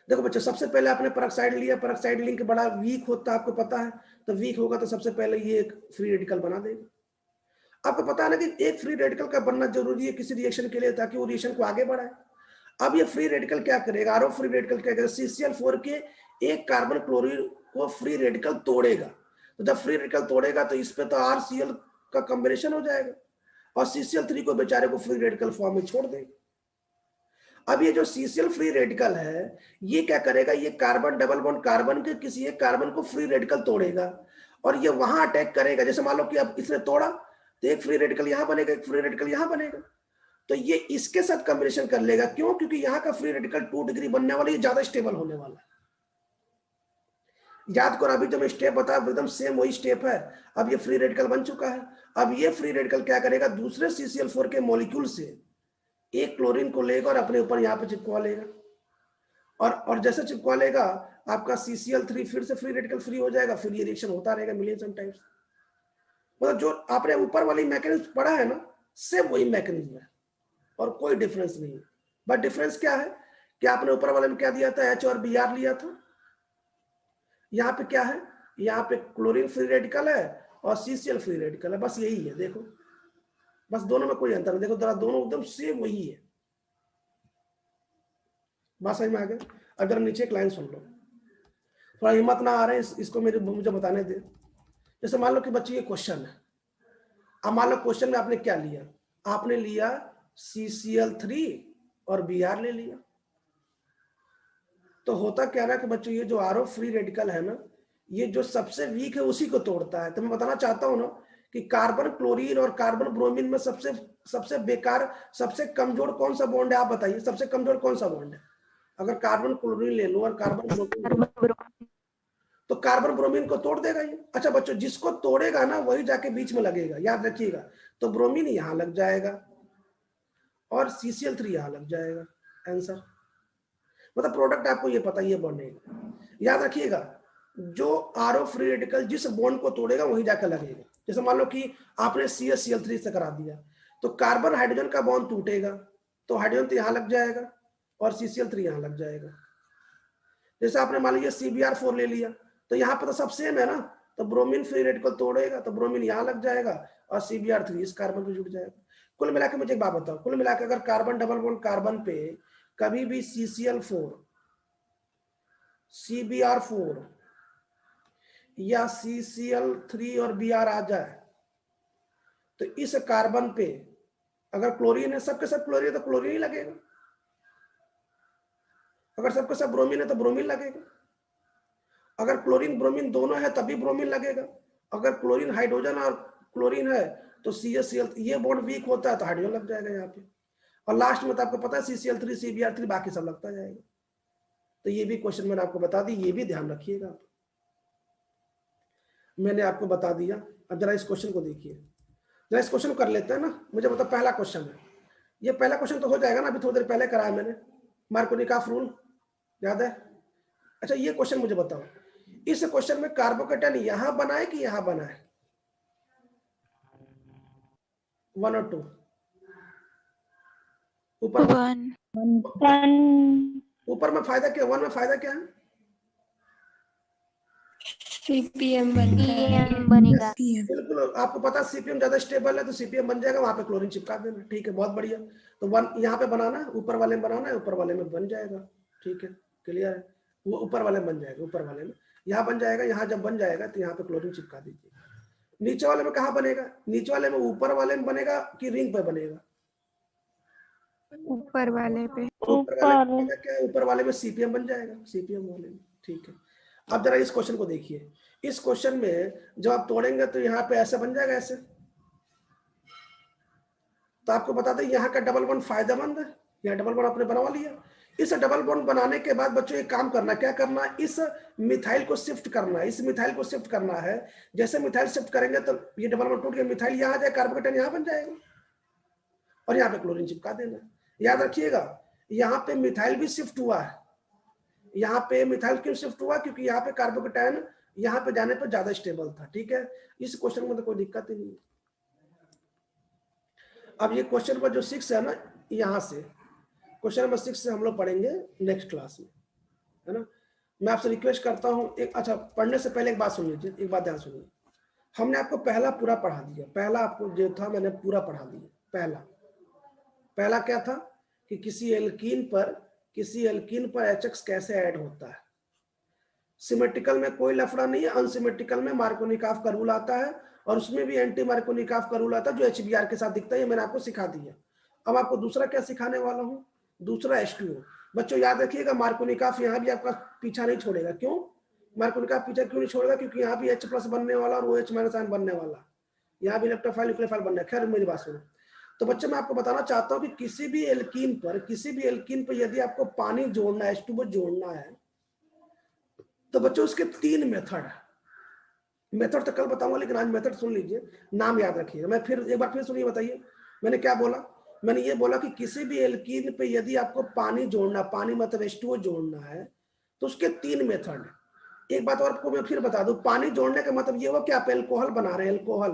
देखो बच्चों, सबसे पहले आपने पेरोक्साइड लिया, पेरोक्साइड लिंक बड़ा वीक होता है, आपको पता है। तो वीक होगा तो सबसे पहले ये एक फ्री रेडिकल बना देगा। आपको पता है ना कि एक फ्री रेडिकल का बनना जरूरी है किसी रिएक्शन के लिए, ताकि वो रिएक्शन को आगे बढ़ाए। अब ये फ्री रेडिकल क्या करेगा, आरओ फ्री रेडिकल क्या करेगा, CCl4 के एक कार्बन क्लोरीन को फ्री रेडिकल तोड़ेगा। तो जब फ्री रेडिकल तोड़ेगा तो इस पे तो RCl का कॉम्बिनेशन हो जाएगा, और CCl3 को बेचारे को फ्री रेडिकल फॉर्म में छोड़ देगा। अब ये जो CCl फ्री रेडिकल है, ये क्या करेगा, ये कार्बन डबल बॉन्ड कार्बन के किसी एक कार्बन को फ्री रेडिकल तोड़ेगा, और ये वहां अटैक करेगा। जैसे मान लो कि अब इसने तोड़ा तो एक फ्री रेडिकल यहां बनेगा, एक फ्री रेडिकल यहां बनेगा, तो ये इसके साथ कॉम्बिनेशन कर लेगा। क्यों? क्योंकि यहाँ का फ्री रेडिकल 2 डिग्री बनने वाला, ये ज्यादा स्टेबल होने वाला है। याद करो अभी जो मैं स्टेप बताया एकदम सेम वही स्टेप है। अब ये फ्री रेडिकल बन चुका है। अब ये फ्री रेडिकल क्या करेगा, दूसरे CCl4 के मॉलिक्यूल से एक क्लोरीन को लेगा और अपने ऊपर यहाँ पे चिपकवा लेगा, और जैसे चिपकवा लेगा आपका CCl3 फिर से फ्री रेडिकल फ्री हो जाएगा। फिर ये रिएक्शन होता रहेगा मिलियंस टाइम्स। मतलब जो आपने ऊपर वाली मैकेनिज्म पढ़ा है ना, सेम वही मैकेनिज्म है और कोई डिफरेंस नहीं है। बट डिफरेंस क्या है कि आपने ऊपर वाले में क्या दिया था, H और Br लिया था। यहाँ पे क्या है, यहाँ पे क्लोरीन फ्री रेडिकल है और CCl फ्री रेडिकल है, बस यही है। देखो बस दोनों में कोई अंतर नहीं, देखो जरा दोनों एकदम सेम वही है। बात समझ में आ गया? अगर नीचे एक लाइन सुन लो, थोड़ा हिम्मत ना आ रहा है इसको मुझे बताने दे। जैसे मान लो कि बच्चे ये क्वेश्चन है, अब मान लो क्वेश्चन में आपने क्या लिया, आपने लिया CCl3 और Br ले लिया। तो होता क्या ना कि बच्चों, ये जो आरओ फ्री रेडिकल है ना, ये जो सबसे वीक है उसी को तोड़ता है। तो मैं बताना चाहता हूं ना कि कार्बन क्लोरीन और कार्बन ब्रोमीन में सबसे बेकार, सबसे कमजोर कौन सा बॉन्ड है, आप बताइए सबसे कमजोर कौन सा बॉन्ड है? अगर कार्बन क्लोरीन ले लो और कार्बन ब्रोमीन, तो कार्बन ब्रोमीन को तोड़ देगा ये। अच्छा बच्चों, जिसको तोड़ेगा ना वही जाके बीच में लगेगा, याद रखिएगा। तो ब्रोमीन यहां लग जाएगा और CCl3 यहां लग जाएगा। आंसर मतलब प्रोडक्ट आपको ये पता, ये बनेगा। याद रखिएगा, जो आरओ फ्री रेडिकल जिस बॉन्ड को तोड़ेगा वही जाकर लगेगा। जैसे मान लो कि आपने CH-Cl3 से करा दिया, तो कार्बन हाइड्रोजन का बॉन्ड टूटेगा, तो हाइड्रोजन तो यहाँ लग जाएगा और CCl3 यहाँ लग जाएगा। जैसे आपने मान लीजिए CBr4 ले लिया, तो यहाँ पर तो सब सेम है ना, तो ब्रोमीन फ्री रेडिकल तोड़ेगा तो ब्रोमीन यहाँ लग जाएगा और CBr3 इस कार्बन पे जुड़ जाएगा। कुल मिलाकर मुझे एक बात बताओ, कुल मिलाकर अगर कार्बन डबल बॉन्ड कार्बन पे कभी भी CCl4, CBr4 या CCl3 और Br आ जाए, तो इस कार्बन पे अगर क्लोरीन है, सबके सब क्लोरीन है तो क्लोरीन ही लगेगा। अगर सबके सब ब्रोमीन है तो ब्रोमीन लगेगा। अगर क्लोरीन ब्रोमीन दोनों है तभी ब्रोमीन लगेगा। अगर क्लोरीन हाइड्रोजन और क्लोरीन है तो CH-Cl, ये बॉन्ड वीक होता है तो हाइड्रोजन लग जाएगा यहाँ पे, और लास्ट में तो आपको पता है CCl3 CBr3 बाकी सब लगता जाएगा। तो ये भी क्वेश्चन मैंने आपको बता दी, ये भी ध्यान रखिएगा। मैंने आपको बता दिया। अब जरा इस क्वेश्चन को देखिए, जरा इस क्वेश्चन कर लेते हैं ना। मुझे बता, पहला क्वेश्चन है, ये पहला क्वेश्चन तो हो जाएगा ना, अभी थोड़ी देर पहले कराया मैंने, मार्कोनिकॉफ रूल याद है? अच्छा ये क्वेश्चन मुझे बताओ, इस क्वेश्चन में कार्बोकेटाइन यहां बना है कि यहां बना है? 1 और 2? ऊपर ऊपर में फायदा क्या, 1 में फायदा क्या है? CPM बनेगा। बिल्कुल, आपको पता है CPM ज्यादा स्टेबल है तो CPM बन जाएगा, वहां पे क्लोरीन चिपका देना। ठीक है, बहुत बढ़िया। तो 1 यहाँ पे बनाना है, ऊपर वाले में बनाना है, ऊपर वाले में बन जाएगा। ठीक है, क्लियर है? वो ऊपर वाले में बन जाएगा, ऊपर वाले में यहाँ बन जाएगा। यहाँ जब बन जाएगा तो यहाँ पे क्लोरीन चिपका दीजिए। नीचे वाले में कहाँ बनेगा? नीचे वाले में ऊपर वाले में बनेगा कि रिंग पे बनेगा? ऊपर वाले पे। ऊपर वाले में बनेगा क्या? ऊपर वाले में सीपीएम बन जाएगा, सीपीएम वाले में। ठीक है, अब जरा इस क्वेश्चन को देखिए। इस क्वेश्चन में जब आप तोड़ेंगे तो यहाँ पे ऐसे बन जाएगा, ऐसे। तो आपको बता दें यहाँ का डबल बॉन्ड फायदेमंद है, यहाँ डबल बॉन्ड आपने बनवा लिया। इस डबल बॉन्ड बनाने के बाद बच्चों एक काम करना, क्या करना है? इस मिथाइल को शिफ्ट करना है, इस मिथाइल को शिफ्ट करना है। जैसे मिथाइल शिफ्ट करेंगे तो ये डबल बॉन्ड टूट के मिथाइल यहाँ आ जाए, कार्बोकेटाइन यहाँ बन जाएगा और यहाँ पे क्लोरीन चिपका देना। याद रखिएगा, यहाँ पे मिथाइल भी शिफ्ट हुआ है। यहाँ पे मिथाइल क्यों शिफ्ट हुआ? क्योंकि यहाँ पे कार्बोकेटाइन यहाँ पे जाने पर ज्यादा स्टेबल था। ठीक है, इस क्वेश्चन में तो कोई दिक्कत ही नहीं है। अब ये क्वेश्चन नंबर जो 6 है ना, यहाँ से क्वेश्चन नंबर 6 से हम लोग पढ़ेंगे नेक्स्ट क्लास में, है ना। मैं आपसे रिक्वेस्ट करता हूँ एक, अच्छा पढ़ने से पहले एक बात सुन लीजिए, एक बात ध्यान सुनिए। हमने आपको पहला पूरा पढ़ा दिया, पहला आपको जो था मैंने पूरा पढ़ा दिया। पहला क्या था कि किसी एल्कीन पर HX कैसे ऐड होता है। सिमेट्रिकल में कोई लफड़ा नहीं है, अनसिमेट्रिकल में मार्कोनिकॉफ का रूल आता है और उसमें भी एंटी मार्कोनिकॉफ का रूल आता है जो HBr के साथ दिखता है। ये मैंने आपको सिखा दिया। अब आपको दूसरा क्या सिखाने वाला हूँ, दूसरा H2O। बच्चों याद रखिएगा, मार्कोनिकॉफ यहाँ भी आपका पीछा नहीं छोड़ेगा। क्यों मार्कोनिकॉफ पीछा क्यों नहीं छोड़ेगा? क्योंकि यहाँ भी H+ बनने वाला और OH- आयन बनने वाला, यहाँ भी इलेक्ट्रोफाइल न्यूक्लियोफाइल बनना है। खैर मेरी बात सुनो। तो बच्चों मैं आपको बताना चाहता हूँ कि किसी भी एल्कीन पर यदि आपको पानी जोड़ना है, H2O जोड़ना है, तो बच्चों उसके 3 मेथड है। मेथड तो कल बताऊंगा, लेकिन आज मेथड सुन लीजिए, नाम याद रखिएगा। मैं फिर एक बार फिर सुनिए, बताइए मैंने क्या बोला। मैंने ये बोला कि किसी भी एल्कीन पे यदि आपको पानी जोड़ना, पानी मतलब H2O जोड़ना है, तो उसके 3 मेथड है। एक बात और आपको मैं फिर बता दूं, पानी जोड़ने का मतलब ये हुआ कि आप एल्कोहल बना रहे हैं, एल्कोहल,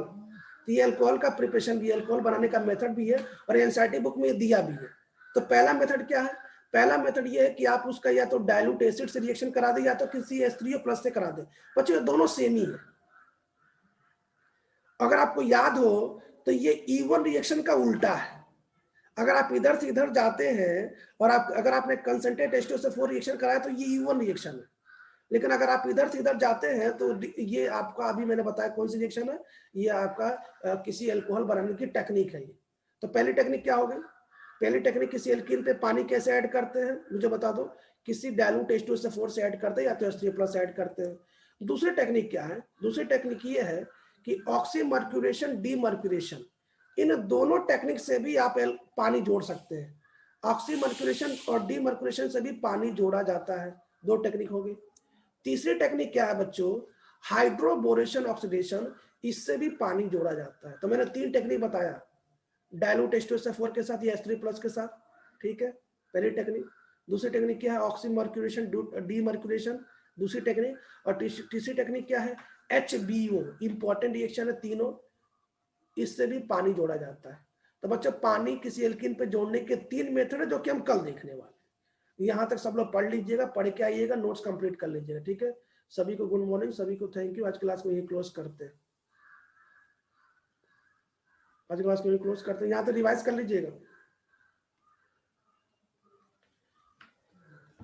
तो ये एल्कोहल का प्रिपरेशन भी है, एल्कोहल बनाने का मेथड भी है और एनसीईआरटी बुक में दिया भी है। तो पहला मेथड क्या है? पहला मेथड ये है कि आप उसका या तो डाइल्यूट एसिड से रिएक्शन करा दें या तो किसी H3O+ से करा दें। बच्चों ये दोनों सेम ही है। अगर आपको याद हो तो ये E1 रिएक्शन का उल्टा है। अगर आप इधर से इधर जाते हैं और अगर आपने कंसंट्रेट H2SO4 रिएक्शन कराया तो ये E1 रिएक्शन है। लेकिन अगर आप इधर से इधर जाते हैं तो ये आपका, अभी मैंने बताया कौन सी रिएक्शन है, ये आपका किसी एल्कोहल बनाने की टेक्निक है ये। तो पहली टेक्निक क्या होगी? पहली टेक्निक, किसी एल्कीन पे पानी कैसे ऐड करते हैं मुझे बता दो। किसी डाइल्यूट H2SO4 से ऐड करते हैं या तो H3O+ ऐड करते हैं। दूसरी टेक्निक क्या है? दूसरी टेक्निक ये है कि ऑक्सीमर्क्यूरेशन, डीमर्क्यूरेशन, इन दोनों टेक्निक से भी आप पानी जोड़ सकते हैं। ऑक्सीमर्क्यूरेशन और डीमर्क्यूरेशन से भी पानी जोड़ा जाता है। दो टेक्निक होगी। तीसरी टेक्निक क्या है बच्चों? हाइड्रोबोरेशन ऑक्सीडेशन, इससे भी पानी जोड़ा जाता है। तो मैंने 3 टेक्निक बताया, डाइल्यूट H2SO4 के साथ या H3+ के साथ। ठीक है, पहली टेक्निक। दूसरी टेक्निक क्या है? ऑक्सीमर्क्यूरेशन, डीमर्क्यूरेशन, दूसरी टेक्निक। और तीसरी टेक्निक क्या है? HBO, इंपॉर्टेंट रिएक्शन है तीनों, इससे भी पानी जोड़ा जाता है। तो बच्चों पानी किसी एल्कीन पे जोड़ने के 3 मेथड है जो कि हम कल देखने वाले हैं। यहाँ तक सब लोग पढ़ लीजिएगा, पढ़ के आइएगा, नोट्स कंप्लीट कर लीजिएगा। ठीक है, सभी को गुड मॉर्निंग, सभी को थैंक यू। आज क्लास को यही क्लोज करते हैं, आज क्लास को यही क्लोज करते हैं। यहाँ तो रिवाइज कर लीजिएगा।